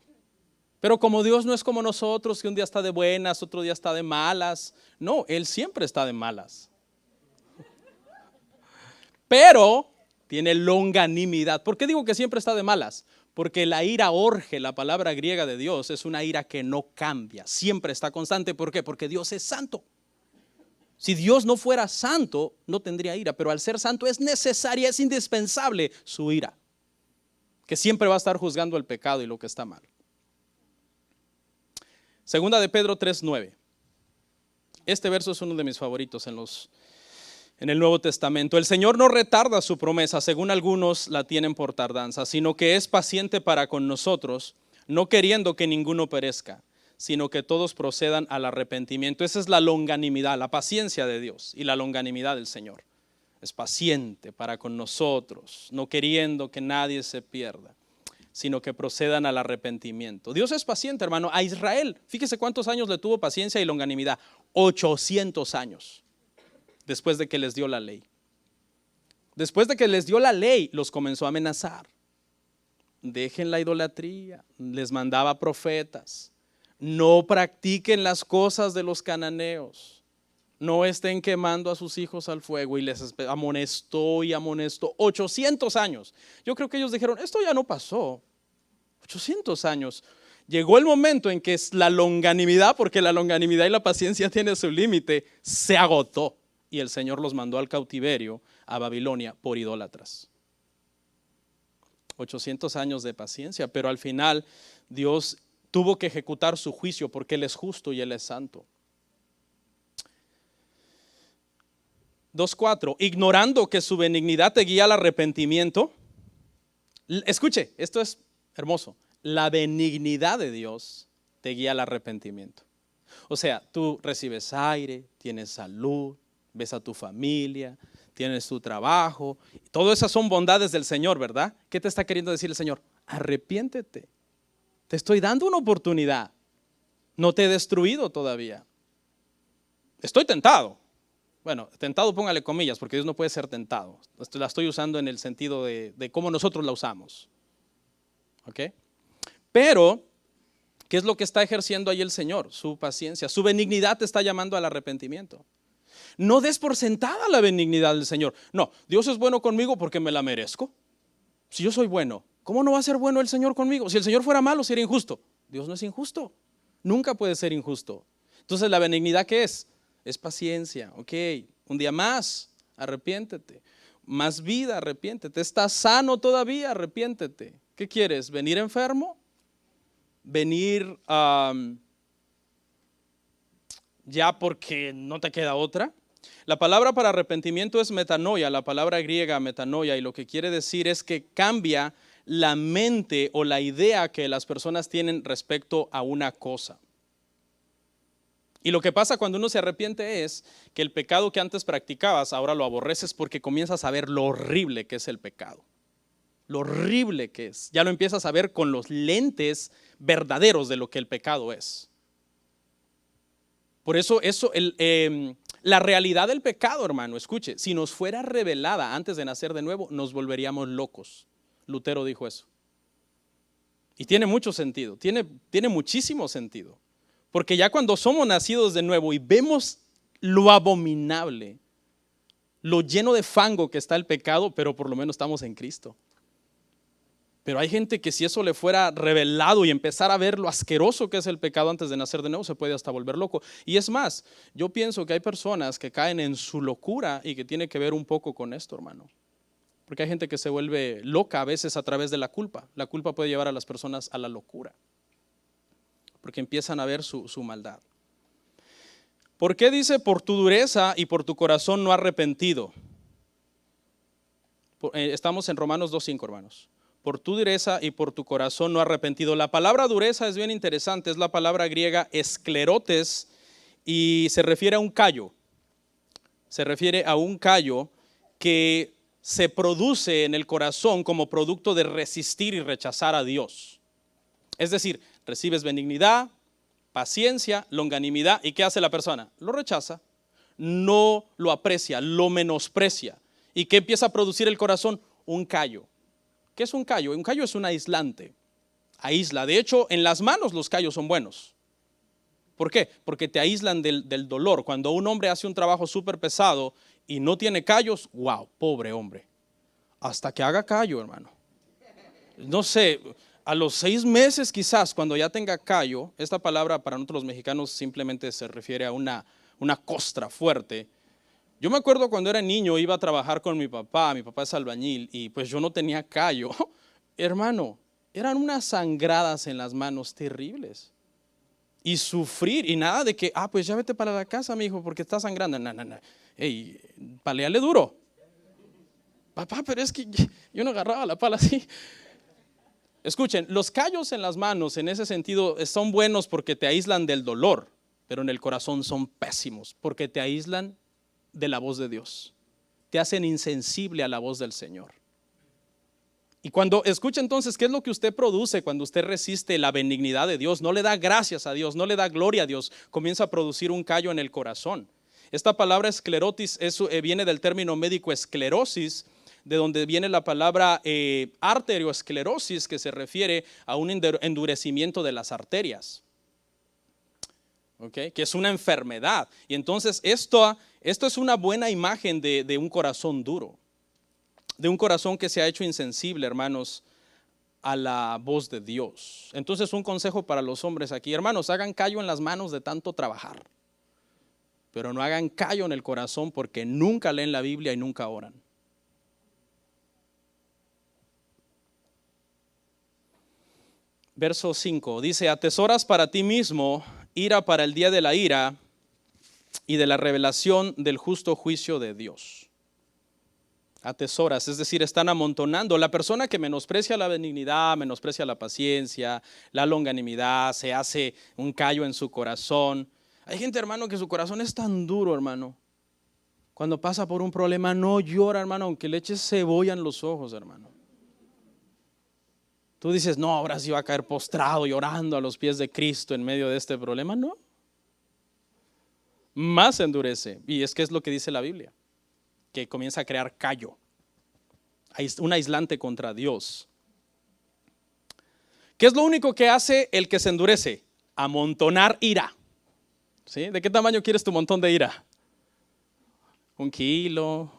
Pero como Dios no es como nosotros, que un día está de buenas, otro día está de malas. No, Él siempre está de malas. Pero tiene longanimidad. ¿Por qué digo que siempre está de malas? Porque la ira orge, la palabra griega de Dios, es una ira que no cambia, siempre está constante. ¿Por qué? Porque Dios es santo. Si Dios no fuera santo, no tendría ira, pero al ser santo es necesaria, es indispensable su ira, que siempre va a estar juzgando el pecado y lo que está mal. Segunda de Pedro 3:9. Este verso es uno de mis favoritos en en el Nuevo Testamento. El Señor no retarda su promesa, según algunos la tienen por tardanza, sino que es paciente para con nosotros, no queriendo que ninguno perezca, sino que todos procedan al arrepentimiento. Esa es la longanimidad, la paciencia de Dios y la longanimidad del Señor. Es paciente para con nosotros, no queriendo que nadie se pierda, sino que procedan al arrepentimiento. Dios es paciente, hermano. A Israel, fíjese cuántos años le tuvo paciencia y longanimidad. 800 años después de que les dio la ley. Después de que les dio la ley, los comenzó a amenazar. Dejen la idolatría, les mandaba profetas. No practiquen las cosas de los cananeos. No estén quemando a sus hijos al fuego, y les amonestó y amonestó 800 años. Yo creo que ellos dijeron, esto ya no pasó. 800 años. Llegó el momento en que la longanimidad, porque la longanimidad y la paciencia tiene su límite, se agotó. Y el Señor los mandó al cautiverio, a Babilonia, por idólatras. 800 años de paciencia, pero al final Dios tuvo que ejecutar su juicio porque Él es justo y Él es santo. 2:4, ignorando que su benignidad te guía al arrepentimiento. Escuche, esto es hermoso. La benignidad de Dios te guía al arrepentimiento. O sea, tú recibes aire, tienes salud, ves a tu familia, tienes tu trabajo. Todas esas son bondades del Señor, ¿verdad? ¿Qué te está queriendo decir el Señor? Arrepiéntete. Te estoy dando una oportunidad. No te he destruido todavía. Estoy tentado. Bueno, tentado póngale comillas, porque Dios no puede ser tentado. La estoy usando en el sentido de cómo nosotros la usamos. ¿Ok? Pero, ¿qué es lo que está ejerciendo ahí el Señor? Su paciencia, su benignidad te está llamando al arrepentimiento. No des por sentada la benignidad del Señor. No, Dios es bueno conmigo porque me la merezco. Si yo soy bueno, ¿cómo no va a ser bueno el Señor conmigo? Si el Señor fuera malo, sería injusto. Dios no es injusto. Nunca puede ser injusto. Entonces, ¿la benignidad qué es? Es paciencia. Ok, un día más, arrepiéntete. Más vida, arrepiéntete. ¿Estás sano todavía? Arrepiéntete. ¿Qué quieres? ¿Venir enfermo? ¿Venir ya porque no te queda otra? La palabra para arrepentimiento es metanoia, la palabra griega metanoia, y lo que quiere decir es que cambia la mente o la idea que las personas tienen respecto a una cosa. Y lo que pasa cuando uno se arrepiente es que el pecado que antes practicabas ahora lo aborreces porque comienzas a ver lo horrible que es el pecado. Lo horrible que es. Ya lo empiezas a ver con los lentes verdaderos de lo que el pecado es. Por eso la realidad del pecado, hermano, escuche, si nos fuera revelada antes de nacer de nuevo, nos volveríamos locos. Lutero dijo eso. Y tiene mucho sentido, tiene muchísimo sentido. Porque ya cuando somos nacidos de nuevo y vemos lo abominable, lo lleno de fango que está el pecado, pero por lo menos estamos en Cristo. Pero hay gente que si eso le fuera revelado y empezar a ver lo asqueroso que es el pecado antes de nacer de nuevo, se puede hasta volver loco. Y es más, yo pienso que hay personas que caen en su locura y que tiene que ver un poco con esto, hermano. Porque hay gente que se vuelve loca a veces a través de la culpa. La culpa puede llevar a las personas a la locura, porque empiezan a ver su maldad. ¿Por qué dice por tu dureza y por tu corazón no arrepentido? Estamos en Romanos 2:5, hermanos. Por tu dureza y por tu corazón no arrepentido. La palabra dureza es bien interesante, es la palabra griega esclerotes y se refiere a un callo. Se refiere a un callo que se produce en el corazón como producto de resistir y rechazar a Dios. Es decir, recibes benignidad, paciencia, longanimidad, ¿y qué hace la persona? Lo rechaza, no lo aprecia, lo menosprecia. ¿Y qué empieza a producir el corazón? Un callo. ¿Qué es un callo? Un callo es un aislante, aísla. De hecho, en las manos los callos son buenos. ¿Por qué? Porque te aíslan del dolor. Cuando un hombre hace un trabajo súper pesado y no tiene callos, wow, pobre hombre. Hasta que haga callo, hermano. No sé, a los 6 meses quizás, cuando ya tenga callo, esta palabra para nosotros los mexicanos simplemente se refiere a una costra fuerte. Yo me acuerdo cuando era niño, iba a trabajar con mi papá es albañil, y pues yo no tenía callo. Hermano, eran unas sangradas en las manos terribles. Y sufrir, y nada de que, pues ya vete para la casa, mi hijo, porque está sangrando. No. hey, paleale duro. Papá, pero es que yo no agarraba la pala así. Escuchen, los callos en las manos en ese sentido son buenos porque te aíslan del dolor, pero en el corazón son pésimos porque te aíslan de la voz de Dios. Te hacen insensible a la voz del Señor. Y cuando escucha entonces, ¿qué es lo que usted produce cuando usted resiste la benignidad de Dios? No le da gracias a Dios, no le da gloria a Dios, comienza a producir un callo en el corazón. Esta palabra esclerotis viene del término médico esclerosis, de donde viene la palabra arterioesclerosis, que se refiere a un endurecimiento de las arterias. ¿Okay? Que es una enfermedad. Y entonces esto es una buena imagen de un corazón duro, de un corazón que se ha hecho insensible, hermanos, a la voz de Dios. Entonces un consejo para los hombres aquí, hermanos, hagan callo en las manos de tanto trabajar, pero no hagan callo en el corazón porque nunca leen la Biblia y nunca oran. Verso 5 dice: atesoras para ti mismo ira para el día de la ira y de la revelación del justo juicio de Dios. Atesoras, es decir, están amontonando. La persona que menosprecia la benignidad, menosprecia la paciencia, la longanimidad, se hace un callo en su corazón. Hay gente, hermano, que su corazón es tan duro, hermano. Cuando pasa por un problema no llora, hermano, aunque le eches cebolla en los ojos, hermano. Tú dices, no, ahora sí va a caer postrado llorando a los pies de Cristo en medio de este problema. No. Más se endurece. Y es que es lo que dice la Biblia, que comienza a crear callo, un aislante contra Dios. ¿Qué es lo único que hace el que se endurece? Amontonar ira. ¿Sí? ¿De qué tamaño quieres tu montón de ira? 1 kilo,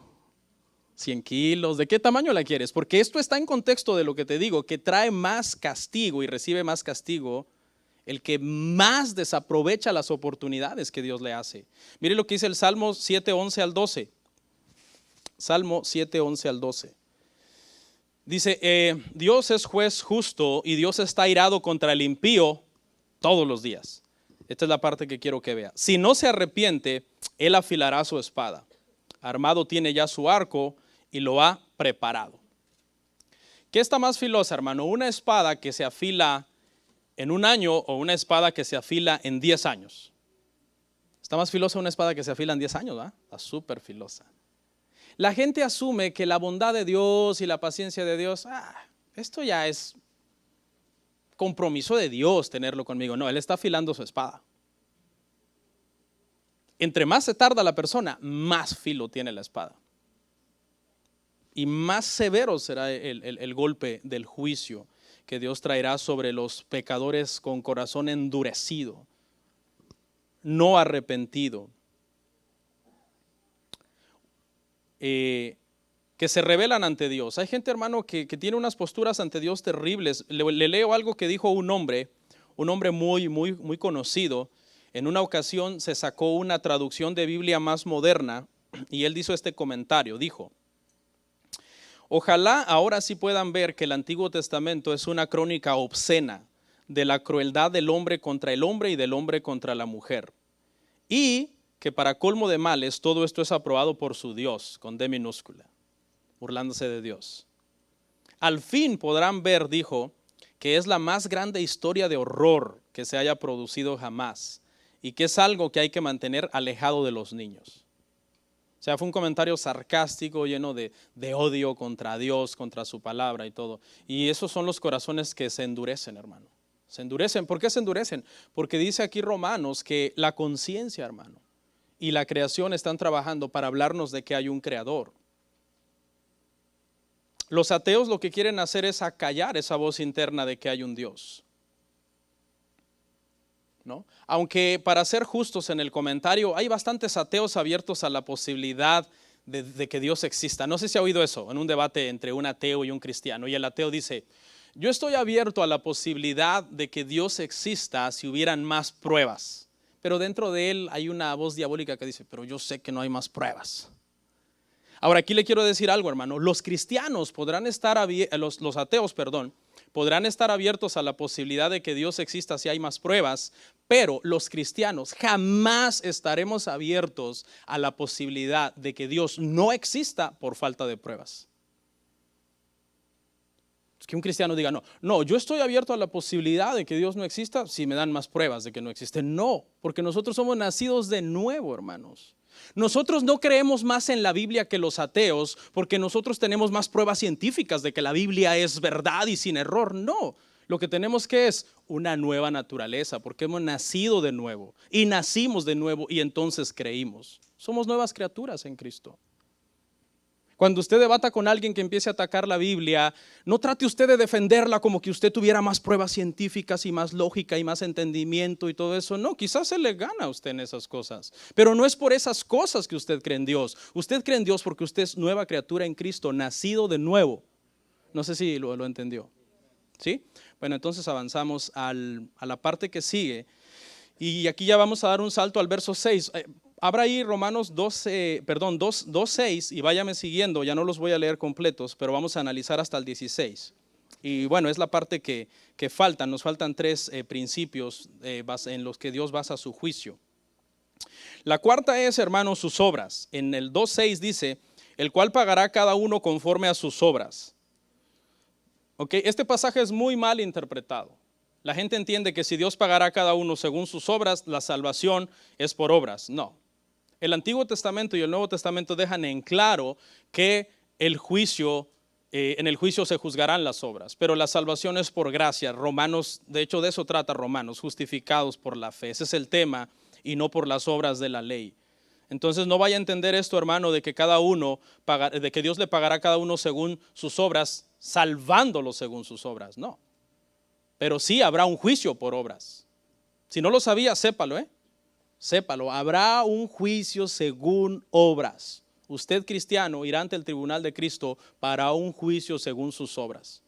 100 kilos, ¿de qué tamaño la quieres? Porque esto está en contexto de lo que te digo, que trae más castigo y recibe más castigo el que más desaprovecha las oportunidades que Dios le hace. Mire lo que dice el Salmo 7, 11 al 12. Salmo 7, 11 al 12. Dice, Dios es juez justo y Dios está airado contra el impío todos los días. Esta es la parte que quiero que vea. Si no se arrepiente, él afilará su espada. Armado tiene ya su arco y lo ha preparado. ¿Qué está más filosa, hermano? ¿Una espada que se afila en 1 año o una espada que se afila en 10 años? Está más filosa una espada que se afila en 10 años, ¿verdad? Está súper filosa. La gente asume que la bondad de Dios y la paciencia de Dios, esto ya es compromiso de Dios tenerlo conmigo. No, Él está afilando su espada. Entre más se tarda la persona, más filo tiene la espada. Y más severo será el golpe del juicio que Dios traerá sobre los pecadores con corazón endurecido, no arrepentido, que se rebelan ante Dios. Hay gente, hermano, que tiene unas posturas ante Dios terribles. Le leo algo que dijo un hombre muy conocido. En una ocasión se sacó una traducción de Biblia más moderna y él hizo este comentario. Dijo: ojalá ahora sí puedan ver que el Antiguo Testamento es una crónica obscena de la crueldad del hombre contra el hombre y del hombre contra la mujer. Y que para colmo de males todo esto es aprobado por su Dios, con D minúscula, burlándose de Dios. Al fin podrán ver, dijo, que es la más grande historia de horror que se haya producido jamás y que es algo que hay que mantener alejado de los niños. O sea, fue un comentario sarcástico, lleno de odio contra Dios, contra su palabra y todo. Y esos son los corazones que se endurecen, hermano. Se endurecen. ¿Por qué se endurecen? Porque dice aquí Romanos que la conciencia, hermano, y la creación están trabajando para hablarnos de que hay un creador. Los ateos lo que quieren hacer es acallar esa voz interna de que hay un Dios, ¿no? Aunque, para ser justos en el comentario, hay bastantes ateos abiertos a la posibilidad de que Dios exista. No sé si ha oído eso en un debate entre un ateo y un cristiano, y el ateo dice: yo estoy abierto a la posibilidad de que Dios exista si hubieran más pruebas. Pero dentro de él hay una voz diabólica que dice: pero yo sé que no hay más pruebas. Ahora, aquí le quiero decir algo, hermano. Los cristianos podrán estar, los ateos, podrán estar abiertos a la posibilidad de que Dios exista si hay más pruebas, Pero los cristianos jamás estaremos abiertos a la posibilidad de que Dios no exista por falta de pruebas. Es que un cristiano diga, no, yo estoy abierto a la posibilidad de que Dios no exista si me dan más pruebas de que no existe. No, porque nosotros somos nacidos de nuevo, hermanos. Nosotros no creemos más en la Biblia que los ateos porque nosotros tenemos más pruebas científicas de que la Biblia es verdad y sin error. No. Lo que tenemos que es una nueva naturaleza, porque hemos nacido de nuevo y nacimos de nuevo y entonces creímos. Somos nuevas criaturas en Cristo. Cuando usted debata con alguien que empiece a atacar la Biblia, no trate usted de defenderla como que usted tuviera más pruebas científicas y más lógica y más entendimiento y todo eso. No, quizás se le gana a usted en esas cosas, pero no es por esas cosas que usted cree en Dios. Usted cree en Dios porque usted es nueva criatura en Cristo, nacido de nuevo. No sé si lo entendió. ¿Sí? Bueno, entonces avanzamos a la parte que sigue y aquí ya vamos a dar un salto al verso 6. Abra ahí Romanos 2:6 y váyame siguiendo, ya no los voy a leer completos, pero vamos a analizar hasta el 16. Y bueno, es la parte que falta, nos faltan 3 principios en los que Dios basa su juicio. La cuarta es, hermanos, sus obras. En el 2:6 dice, el cual pagará cada uno conforme a sus obras. Okay, este pasaje es muy mal interpretado. La gente entiende que si Dios pagará a cada uno según sus obras, la salvación es por obras. No. El Antiguo Testamento y el Nuevo Testamento dejan en claro que en el juicio se juzgarán las obras, pero la salvación es por gracia. Romanos, de hecho de eso trata Romanos, justificados por la fe. Ese es el tema y no por las obras de la ley. Entonces no vaya a entender esto, hermano, de que de que Dios le pagará a cada uno según sus obras, salvándolo según sus obras. No. Pero sí habrá un juicio por obras. Si no lo sabía, sépalo, Sépalo, habrá un juicio según obras. Usted, cristiano, irá ante el tribunal de Cristo para un juicio según sus obras.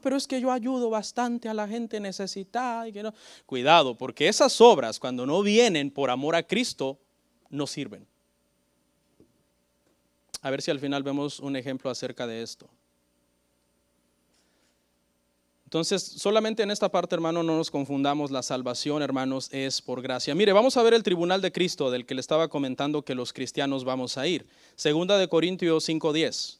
Pero es que yo ayudo bastante a la gente necesitada y que no. Cuidado, porque esas obras, cuando no vienen por amor a Cristo, no sirven. A ver si al final vemos un ejemplo acerca de esto. Entonces, solamente en esta parte, hermano, no nos confundamos. La salvación, hermanos, es por gracia. Mire, vamos a ver el tribunal de Cristo del que le estaba comentando que los cristianos vamos a ir. Segunda de Corintios 5:10.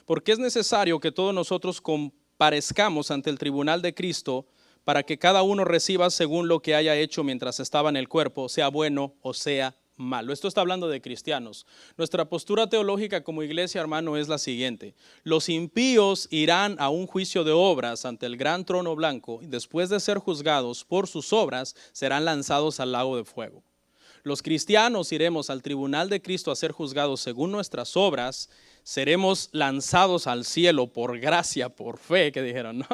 Porque es necesario que todos nosotros comparezcamos ante el tribunal de Cristo para que cada uno reciba según lo que haya hecho mientras estaba en el cuerpo, sea bueno o sea malo. Esto está hablando de cristianos. Nuestra postura teológica como iglesia, hermano, es la siguiente. Los impíos irán a un juicio de obras ante el gran trono blanco y después de ser juzgados por sus obras, serán lanzados al lago de fuego. Los cristianos iremos al tribunal de Cristo a ser juzgados según nuestras obras, seremos lanzados al cielo por gracia, por fe, que dijeron, ¿no?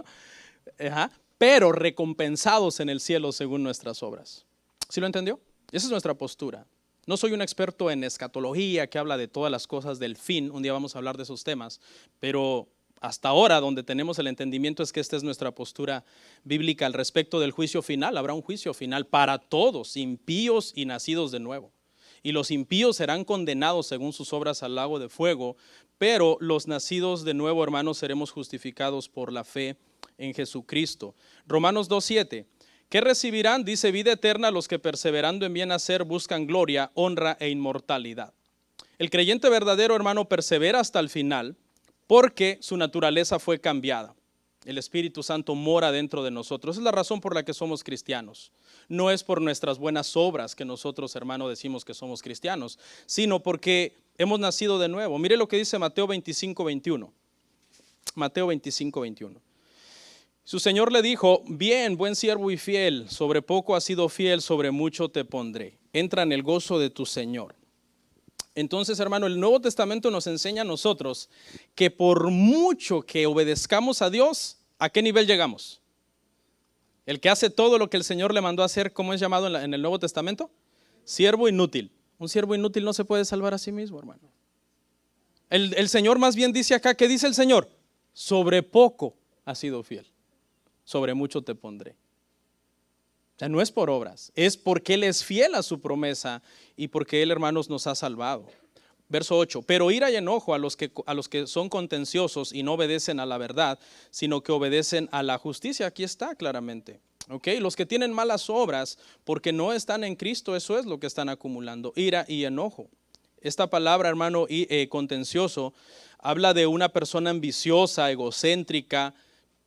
Pero recompensados en el cielo según nuestras obras. ¿Sí lo entendió? Esa es nuestra postura. No soy un experto en escatología que habla de todas las cosas del fin, un día vamos a hablar de esos temas, pero hasta ahora donde tenemos el entendimiento es que esta es nuestra postura bíblica al respecto del juicio final. Habrá un juicio final para todos, impíos y nacidos de nuevo. Y los impíos serán condenados según sus obras al lago de fuego, pero los nacidos de nuevo, hermanos, seremos justificados por la fe en Jesucristo. Romanos 2:7. ¿Qué recibirán? Dice, vida eterna los que perseverando en bien hacer buscan gloria, honra e inmortalidad. El creyente verdadero, hermano, persevera hasta el final porque su naturaleza fue cambiada. El Espíritu Santo mora dentro de nosotros. Esa es la razón por la que somos cristianos. No es por nuestras buenas obras que nosotros, hermano, decimos que somos cristianos, sino porque hemos nacido de nuevo. Mire lo que dice Mateo 25:21. Mateo 25:21. Su Señor le dijo, bien, buen siervo y fiel, sobre poco has sido fiel, sobre mucho te pondré. Entra en el gozo de tu Señor. Entonces, hermano, el Nuevo Testamento nos enseña a nosotros que por mucho que obedezcamos a Dios, ¿a qué nivel llegamos? El que hace todo lo que el Señor le mandó a hacer, ¿cómo es llamado en el Nuevo Testamento? Siervo inútil. Un siervo inútil no se puede salvar a sí mismo, hermano. El Señor más bien dice acá, ¿qué dice el Señor? Sobre poco has sido fiel. Sobre mucho te pondré. O sea, no es por obras, es porque Él es fiel a su promesa y porque Él, hermanos, nos ha salvado. Verso 8, pero ira y enojo a los que son contenciosos y no obedecen a la verdad, sino que obedecen a la justicia. Aquí está claramente. Okay, los que tienen malas obras porque no están en Cristo, eso es lo que están acumulando, ira y enojo. Esta palabra, hermano, contencioso, habla de una persona ambiciosa, egocéntrica,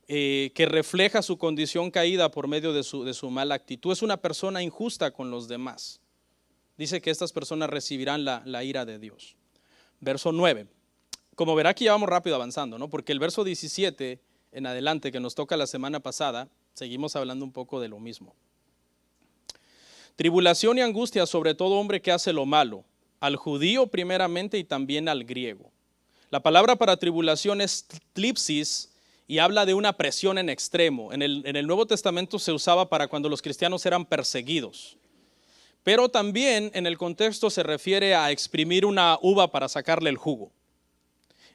que refleja su condición caída por medio de su mala actitud. Es una persona injusta con los demás. Dice que estas personas recibirán la ira de Dios. Verso 9. Como verá, aquí ya vamos rápido avanzando, ¿no? Porque el verso 17 en adelante, que nos toca la semana pasada, seguimos hablando un poco de lo mismo. Tribulación y angustia sobre todo hombre que hace lo malo, al judío primeramente y también al griego. La palabra para tribulación es tlipsis y habla de una presión en extremo. En el Nuevo Testamento se usaba para cuando los cristianos eran perseguidos. Pero también en el contexto se refiere a exprimir una uva para sacarle el jugo.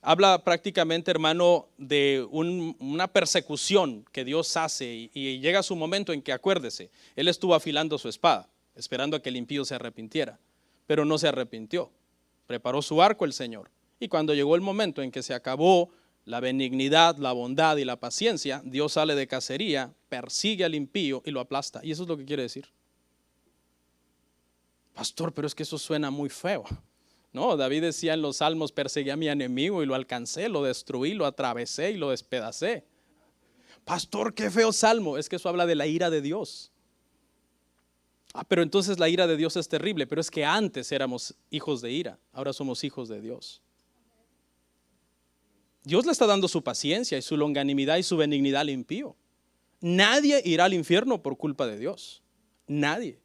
Habla prácticamente, hermano, de una persecución que Dios hace y llega su momento en que, acuérdese, Él estuvo afilando su espada, esperando a que el impío se arrepintiera, pero no se arrepintió. Preparó su arco el Señor. Y cuando llegó el momento en que se acabó la benignidad, la bondad y la paciencia, Dios sale de cacería, persigue al impío y lo aplasta. Y eso es lo que quiere decir. Pastor, pero es que eso suena muy feo. No, David decía en los salmos, perseguí a mi enemigo y lo alcancé, lo destruí, lo atravesé y lo despedacé. Pastor, qué feo salmo. Es que eso habla de la ira de Dios. Pero entonces la ira de Dios es terrible, pero es que antes éramos hijos de ira, ahora somos hijos de Dios. Dios le está dando su paciencia y su longanimidad y su benignidad al impío. Nadie irá al infierno por culpa de Dios. Nadie.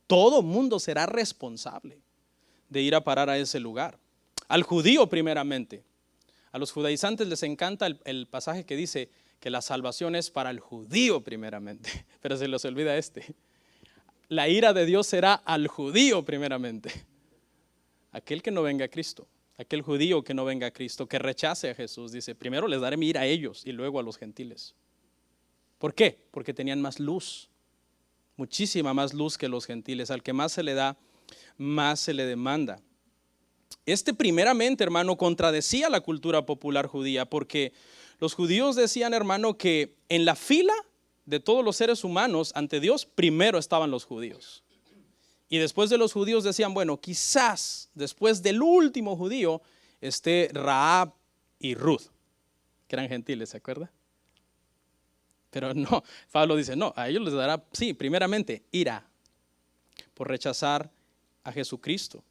Todo mundo será responsable de ir a parar a ese lugar. Al judío primeramente. A los judaizantes les encanta el pasaje que dice que la salvación es para el judío primeramente, pero se les olvida este. La ira de Dios será al judío primeramente. Aquel que no venga a Cristo, aquel judío que no venga a Cristo, que rechace a Jesús, dice, primero les daré mi ira a ellos y luego a los gentiles. ¿Por qué? Porque tenían más luz. Muchísima más luz que los gentiles. Al que más se le da, más se le demanda. Primeramente, hermano, contradecía la cultura popular judía, porque los judíos decían, hermano, que en la fila de todos los seres humanos ante Dios, primero estaban los judíos. Y después de los judíos decían, bueno, quizás después del último judío esté Rahab y Ruth, que eran gentiles, ¿se acuerda? Pero no, Pablo dice, no, a ellos les dará, sí, primeramente, ira por rechazar a Jesucristo.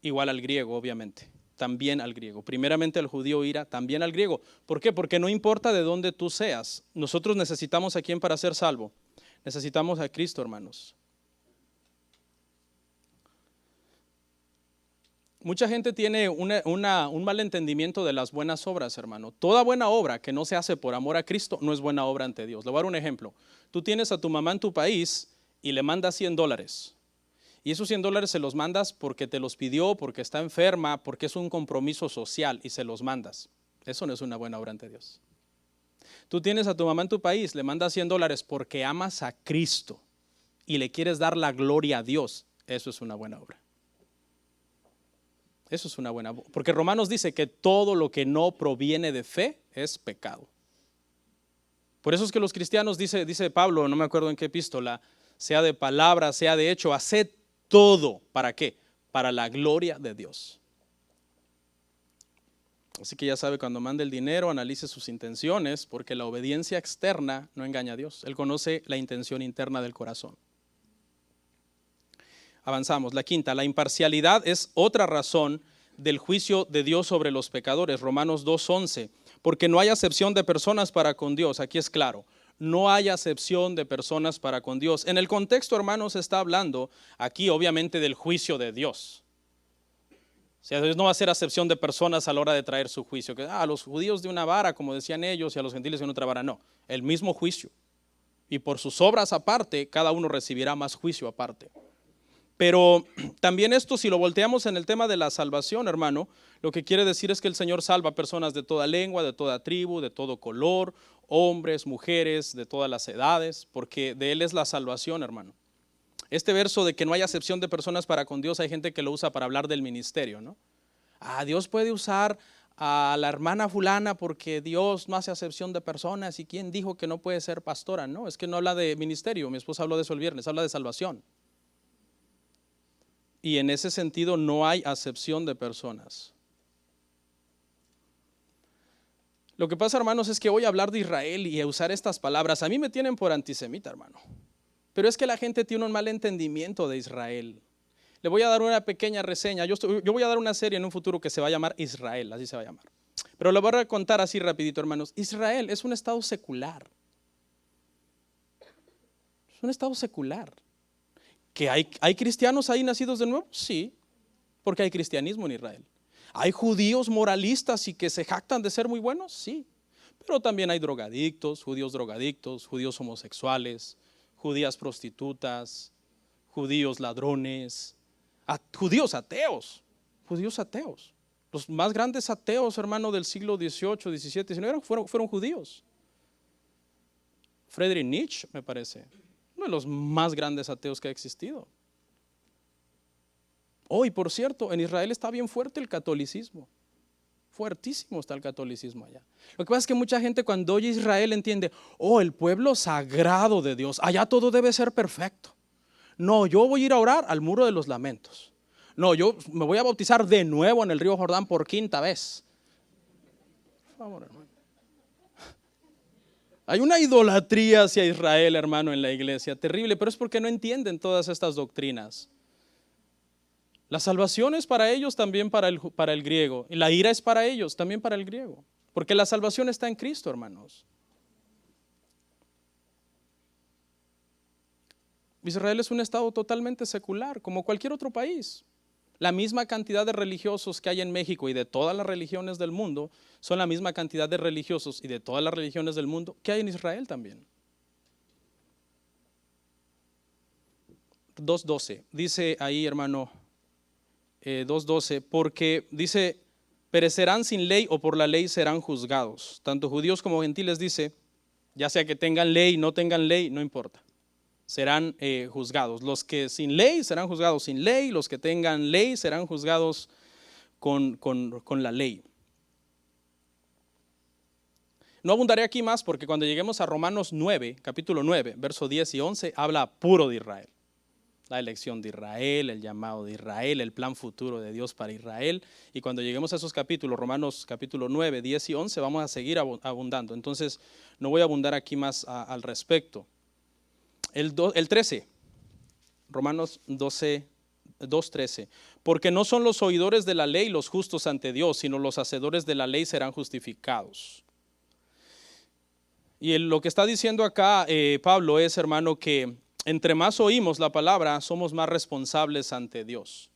Igual al griego, obviamente, también al griego. Primeramente al judío ira, también al griego. ¿Por qué? Porque no importa de dónde tú seas, nosotros necesitamos a quién para ser salvo. Necesitamos a Cristo, hermanos. Mucha gente tiene un mal entendimiento de las buenas obras, hermano. Toda buena obra que no se hace por amor a Cristo no es buena obra ante Dios. Le voy a dar un ejemplo. Tú tienes a tu mamá en tu país y le mandas $100. Y esos $100 se los mandas porque te los pidió, porque está enferma, porque es un compromiso social y se los mandas. Eso no es una buena obra ante Dios. Tú tienes a tu mamá en tu país, le mandas $100 porque amas a Cristo y le quieres dar la gloria a Dios. Eso es una buena obra. Eso es una buena obra. Porque Romanos dice que todo lo que no proviene de fe es pecado. Por eso es que los cristianos, dice Pablo, no me acuerdo en qué epístola, sea de palabra, sea de hecho, haced todo. ¿Para qué? Para la gloria de Dios. Así que ya sabe, cuando mande el dinero, analice sus intenciones, porque la obediencia externa no engaña a Dios. Él conoce la intención interna del corazón. Avanzamos. La quinta, la imparcialidad es otra razón del juicio de Dios sobre los pecadores. Romanos 2:11. Porque no hay acepción de personas para con Dios. Aquí es claro. No hay acepción de personas para con Dios. En el contexto, hermanos, se está hablando aquí obviamente del juicio de Dios. O sea, Dios no va a hacer acepción de personas a la hora de traer su juicio. Que a los judíos de una vara, como decían ellos, y a los gentiles de otra vara. No, el mismo juicio. Y por sus obras aparte, cada uno recibirá más juicio aparte. Pero también esto, si lo volteamos en el tema de la salvación, hermano, lo que quiere decir es que el Señor salva a personas de toda lengua, de toda tribu, de todo color, hombres, mujeres, de todas las edades, porque de Él es la salvación, hermano. Este verso de que no hay acepción de personas para con Dios, hay gente que lo usa para hablar del ministerio, ¿no? Dios puede usar a la hermana fulana porque Dios no hace acepción de personas. ¿Y quién dijo que no puede ser pastora? No, es que no habla de ministerio. Mi esposa habló de eso el viernes, habla de salvación. Y en ese sentido no hay acepción de personas. Lo que pasa, hermanos, es que voy a hablar de Israel y a usar estas palabras. A mí me tienen por antisemita, hermano. Pero es que la gente tiene un mal entendimiento de Israel. Le voy a dar una pequeña reseña. Yo voy a dar una serie en un futuro que se va a llamar Israel, así se va a llamar. Pero le voy a contar así rapidito, hermanos. Israel es un estado secular. Es un estado secular. ¿Que hay cristianos ahí nacidos de nuevo? Sí, porque hay cristianismo en Israel. ¿Hay judíos moralistas y que se jactan de ser muy buenos? Sí, pero también hay drogadictos, judíos homosexuales, judías prostitutas, judíos ladrones, judíos ateos. Los más grandes ateos, hermano, del siglo XVIII, XVII, XIX fueron judíos. Friedrich Nietzsche, me parece, uno de los más grandes ateos que ha existido. Y por cierto, en Israel está bien fuerte el catolicismo. Fuertísimo está el catolicismo allá. Lo que pasa es que mucha gente cuando oye Israel entiende, el pueblo sagrado de Dios, allá todo debe ser perfecto. No, yo voy a ir a orar al muro de los lamentos. No, yo me voy a bautizar de nuevo en el río Jordán por 5ª vez. Por favor, hermano. Hay una idolatría hacia Israel, hermano, en la iglesia, terrible, pero es porque no entienden todas estas doctrinas. La salvación es para ellos, también para el griego. Y la ira es para ellos, también para el griego. Porque la salvación está en Cristo, hermanos. Israel es un estado totalmente secular, como cualquier otro país. La misma cantidad de religiosos que hay en México y de todas las religiones del mundo, son la misma cantidad de religiosos y de todas las religiones del mundo que hay en Israel también. 2:12, dice ahí, hermano, 2:12, porque dice, perecerán sin ley o por la ley serán juzgados. Tanto judíos como gentiles, dice, ya sea que tengan ley, no tengan ley, no importa. Serán juzgados. Los que sin ley serán juzgados sin ley, los que tengan ley serán juzgados con la ley. No abundaré aquí más porque cuando lleguemos a Romanos 9, capítulo 9, verso 10 y 11, habla puro de Israel. La elección de Israel, el llamado de Israel, el plan futuro de Dios para Israel. Y cuando lleguemos a esos capítulos, Romanos capítulo 9, 10 y 11, vamos a seguir abundando. Entonces no voy a abundar aquí más al respecto. El 13, Romanos 2:13, porque no son los oidores de la ley los justos ante Dios, sino los hacedores de la ley serán justificados. Y lo que está diciendo acá Pablo es, hermano, que entre más oímos la palabra, somos más responsables ante Dios.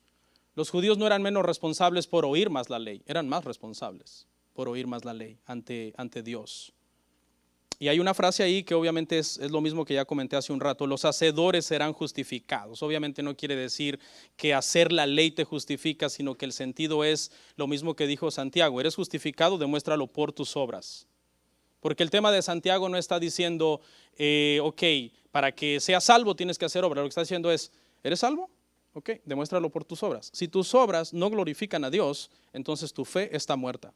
Los judíos no eran menos responsables por oír más la ley, eran más responsables por oír más la ley ante Dios. Y hay una frase ahí que obviamente es lo mismo que ya comenté hace un rato, los hacedores serán justificados. Obviamente no quiere decir que hacer la ley te justifica, sino que el sentido es lo mismo que dijo Santiago, eres justificado, demuéstralo por tus obras. Porque el tema de Santiago no está diciendo, para que seas salvo tienes que hacer obra. Lo que está diciendo es, ¿eres salvo? Demuéstralo por tus obras. Si tus obras no glorifican a Dios, entonces tu fe está muerta.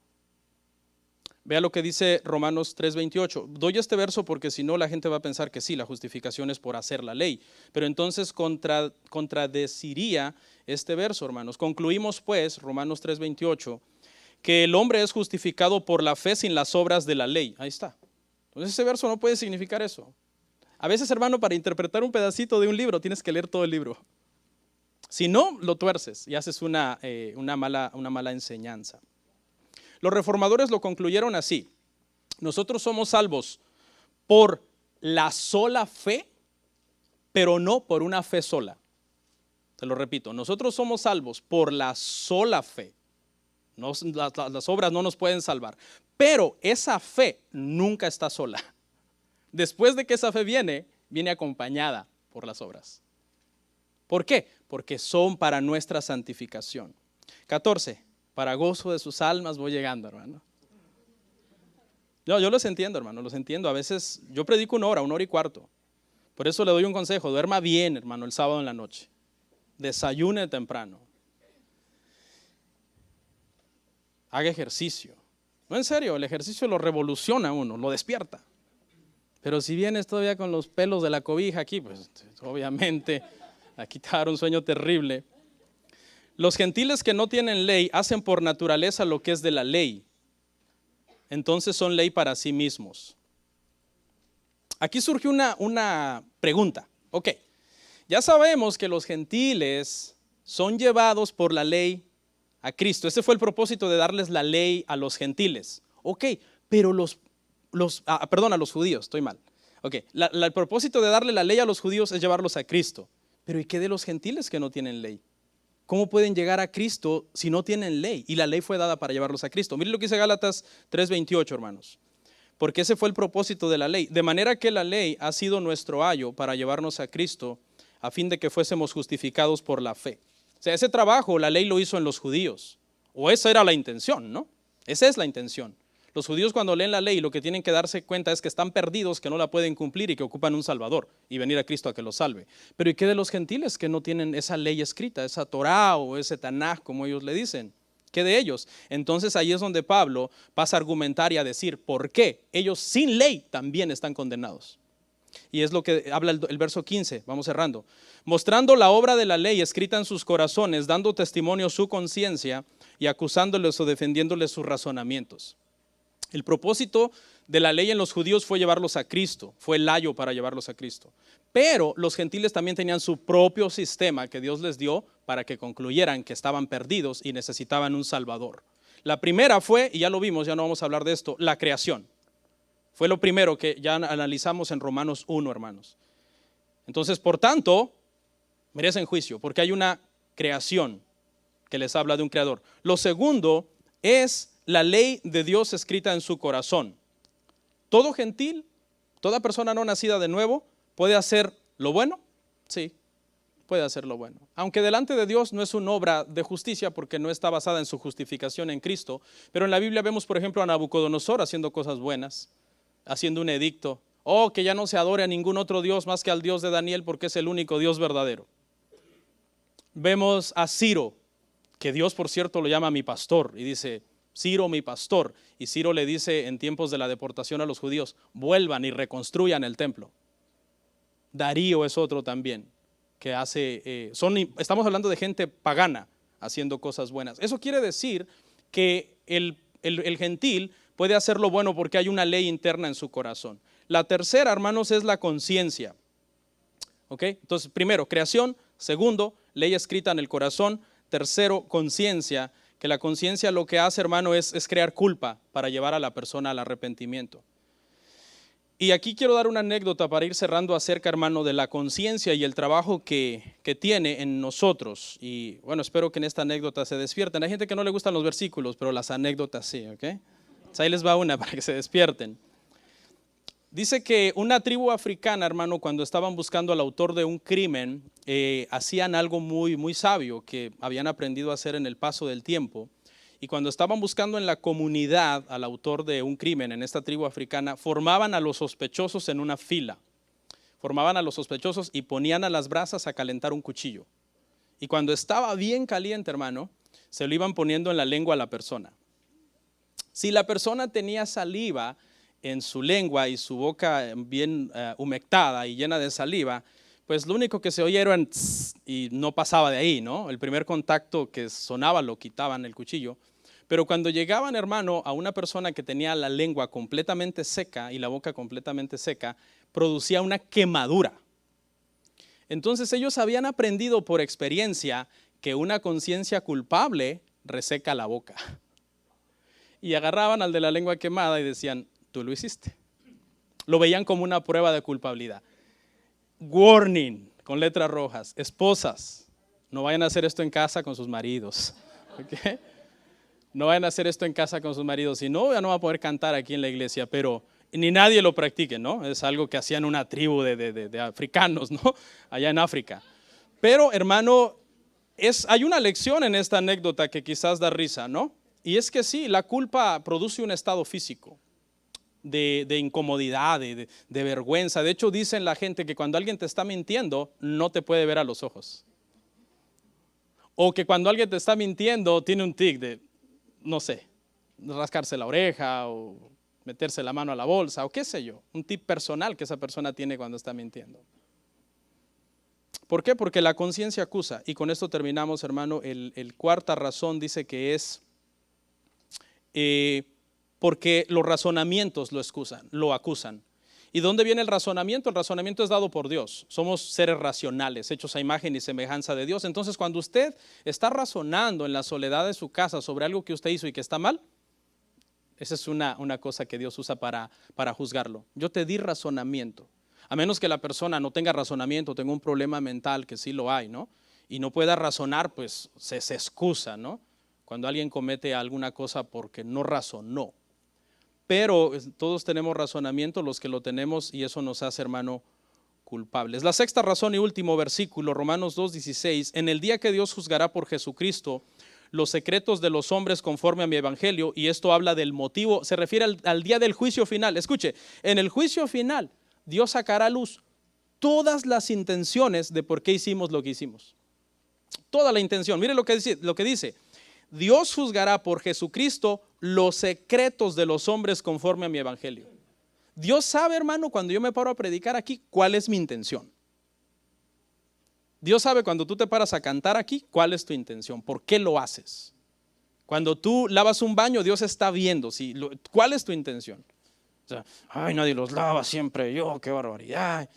Vea lo que dice Romanos 3:28. Doy este verso porque si no la gente va a pensar que sí, la justificación es por hacer la ley. Pero entonces contradeciría este verso, hermanos. Concluimos pues, Romanos 3:28, que el hombre es justificado por la fe sin las obras de la ley. Ahí está. Entonces ese verso no puede significar eso. A veces, hermano, para interpretar un pedacito de un libro tienes que leer todo el libro. Si no, lo tuerces y haces una mala enseñanza. Los reformadores lo concluyeron así: nosotros somos salvos por la sola fe, pero no por una fe sola. Te lo repito, nosotros somos salvos por la sola fe. Las obras no nos pueden salvar, pero esa fe nunca está sola. Después de que esa fe viene acompañada por las obras. ¿Por qué? Porque son para nuestra santificación. 14. Para gozo de sus almas voy llegando, hermano. Yo los entiendo, hermano, los entiendo. A veces yo predico 1 hora, 1 hora y cuarto. Por eso le doy un consejo, duerma bien, hermano, el sábado en la noche. Desayune temprano. Haga ejercicio. No, en serio, el ejercicio lo revoluciona a uno, lo despierta. Pero si vienes todavía con los pelos de la cobija aquí, pues obviamente aquí te va a dar un sueño terrible. Los gentiles que no tienen ley hacen por naturaleza lo que es de la ley. Entonces son ley para sí mismos. Aquí surge una pregunta. Ok, ya sabemos que los gentiles son llevados por la ley a Cristo. Ese fue el propósito de darles la ley a los gentiles. Ok, pero a los judíos, estoy mal. Ok, el propósito de darle la ley a los judíos es llevarlos a Cristo. Pero ¿y qué de los gentiles que no tienen ley? ¿Cómo pueden llegar a Cristo si no tienen ley? Y la ley fue dada para llevarlos a Cristo. Miren lo que dice Gálatas 3:28, hermanos. Porque ese fue el propósito de la ley. De manera que la ley ha sido nuestro ayo para llevarnos a Cristo a fin de que fuésemos justificados por la fe. O sea, ese trabajo la ley lo hizo en los judíos. O esa era la intención, ¿no? Esa es la intención. Los judíos cuando leen la ley lo que tienen que darse cuenta es que están perdidos, que no la pueden cumplir y que ocupan un salvador y venir a Cristo a que los salve. Pero ¿y qué de los gentiles que no tienen esa ley escrita, esa Torá o ese Tanaj como ellos le dicen? ¿Qué de ellos? Entonces ahí es donde Pablo pasa a argumentar y a decir por qué ellos sin ley también están condenados. Y es lo que habla el verso 15, vamos cerrando. Mostrando la obra de la ley escrita en sus corazones, dando testimonio su conciencia y acusándoles o defendiéndoles sus razonamientos. El propósito de la ley en los judíos fue llevarlos a Cristo, fue el ayo para llevarlos a Cristo. Pero los gentiles también tenían su propio sistema que Dios les dio para que concluyeran que estaban perdidos y necesitaban un salvador. La primera fue, y ya lo vimos, ya no vamos a hablar de esto, la creación. Fue lo primero que ya analizamos en Romanos 1, hermanos. Entonces, por tanto, merecen juicio, porque hay una creación que les habla de un creador. Lo segundo es la ley de Dios escrita en su corazón. Todo gentil, toda persona no nacida de nuevo, ¿puede hacer lo bueno? Sí, puede hacer lo bueno. Aunque delante de Dios no es una obra de justicia porque no está basada en su justificación en Cristo, pero en la Biblia vemos, por ejemplo, a Nabucodonosor haciendo cosas buenas, haciendo un edicto. Que ya no se adore a ningún otro Dios más que al Dios de Daniel porque es el único Dios verdadero. Vemos a Ciro, que Dios, por cierto, lo llama mi pastor y dice, Ciro mi pastor, y Ciro le dice en tiempos de la deportación a los judíos, vuelvan y reconstruyan el templo. Darío es otro también, que estamos hablando de gente pagana haciendo cosas buenas. Eso quiere decir que el gentil puede hacer lo bueno porque hay una ley interna en su corazón. La tercera, hermanos, es la conciencia. ¿Ok? Entonces, primero, creación. Segundo, ley escrita en el corazón. Tercero, conciencia. Que la conciencia lo que hace, hermano, es crear culpa para llevar a la persona al arrepentimiento. Y aquí quiero dar una anécdota para ir cerrando acerca, hermano, de la conciencia y el trabajo que tiene en nosotros. Y bueno, espero que en esta anécdota se despierten. Hay gente que no le gustan los versículos, pero las anécdotas sí, ¿ok? Entonces ahí les va una para que se despierten. Dice que una tribu africana, hermano, cuando estaban buscando al autor de un crimen, hacían algo muy, muy sabio que habían aprendido a hacer en el paso del tiempo. Y cuando estaban buscando en la comunidad al autor de un crimen en esta tribu africana, formaban a los sospechosos en una fila. Formaban a los sospechosos y ponían a las brasas a calentar un cuchillo. Y cuando estaba bien caliente, hermano, se lo iban poniendo en la lengua a la persona. Si la persona tenía saliva en su lengua y su boca bien humectada y llena de saliva, pues lo único que se oía era un tss, y no pasaba de ahí, ¿no? El primer contacto que sonaba lo quitaban el cuchillo. Pero cuando llegaban, hermano, a una persona que tenía la lengua completamente seca y la boca completamente seca, producía una quemadura. Entonces ellos habían aprendido por experiencia que una conciencia culpable reseca la boca. Y agarraban al de la lengua quemada y decían, tú lo hiciste. Lo veían como una prueba de culpabilidad. Warning, con letras rojas. Esposas, no vayan a hacer esto en casa con sus maridos. ¿Okay? No vayan a hacer esto en casa con sus maridos. Si no, ya no va a poder cantar aquí en la iglesia, pero ni nadie lo practique, ¿no? Es algo que hacían una tribu de africanos, ¿no? Allá en África. Pero, hermano, hay una lección en esta anécdota que quizás da risa, ¿no? Y es que sí, la culpa produce un estado físico. de incomodidad, de vergüenza. De hecho, dicen la gente que cuando alguien te está mintiendo, no te puede ver a los ojos. O que cuando alguien te está mintiendo, tiene un tic de, no sé, rascarse la oreja o meterse la mano a la bolsa o qué sé yo. Un tic personal que esa persona tiene cuando está mintiendo. ¿Por qué? Porque la conciencia acusa. Y con esto terminamos, hermano. El cuarta razón dice que es porque los razonamientos lo acusan. ¿Y dónde viene el razonamiento? El razonamiento es dado por Dios. Somos seres racionales, hechos a imagen y semejanza de Dios. Entonces, cuando usted está razonando en la soledad de su casa sobre algo que usted hizo y que está mal, esa es una cosa que Dios usa para juzgarlo. Yo te di razonamiento. A menos que la persona no tenga razonamiento, tenga un problema mental, que sí lo hay, ¿no? Y no pueda razonar, pues se excusa, ¿no? Cuando alguien comete alguna cosa porque no razonó. Pero todos tenemos razonamiento, los que lo tenemos, y eso nos hace, hermano, culpables. La sexta razón y último versículo, Romanos 2:16, en el día que Dios juzgará por Jesucristo los secretos de los hombres conforme a mi evangelio, y esto habla del motivo, se refiere al día del juicio final. Escuche, en el juicio final, Dios sacará a luz todas las intenciones de por qué hicimos lo que hicimos. Toda la intención. Mire lo que dice. Dios juzgará por Jesucristo los secretos de los hombres conforme a mi evangelio. Dios sabe, hermano, cuando yo me paro a predicar aquí, cuál es mi intención. Dios sabe cuando tú te paras a cantar aquí, cuál es tu intención, por qué lo haces. Cuando tú lavas un baño, Dios está viendo, ¿cuál es tu intención? O sea, ay, nadie los lava, siempre yo, qué barbaridad.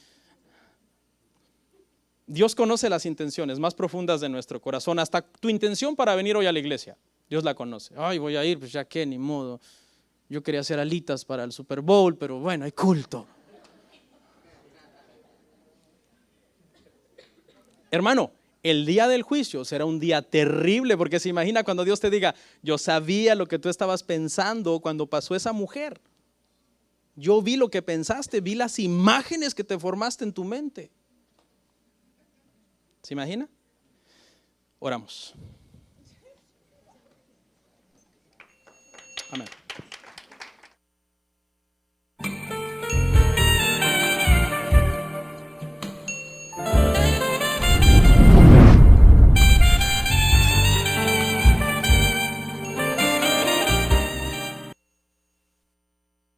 Dios conoce las intenciones más profundas de nuestro corazón, hasta tu intención para venir hoy a la iglesia. Dios la conoce. Ay, voy a ir, pues ya que, ni modo. Yo quería hacer alitas para el Super Bowl, pero bueno, hay culto. Hermano, el día del juicio será un día terrible, porque se imagina cuando Dios te diga, yo sabía lo que tú estabas pensando cuando pasó esa mujer. Yo vi lo que pensaste, vi las imágenes que te formaste en tu mente. ¿Se imagina? Oramos. Amén.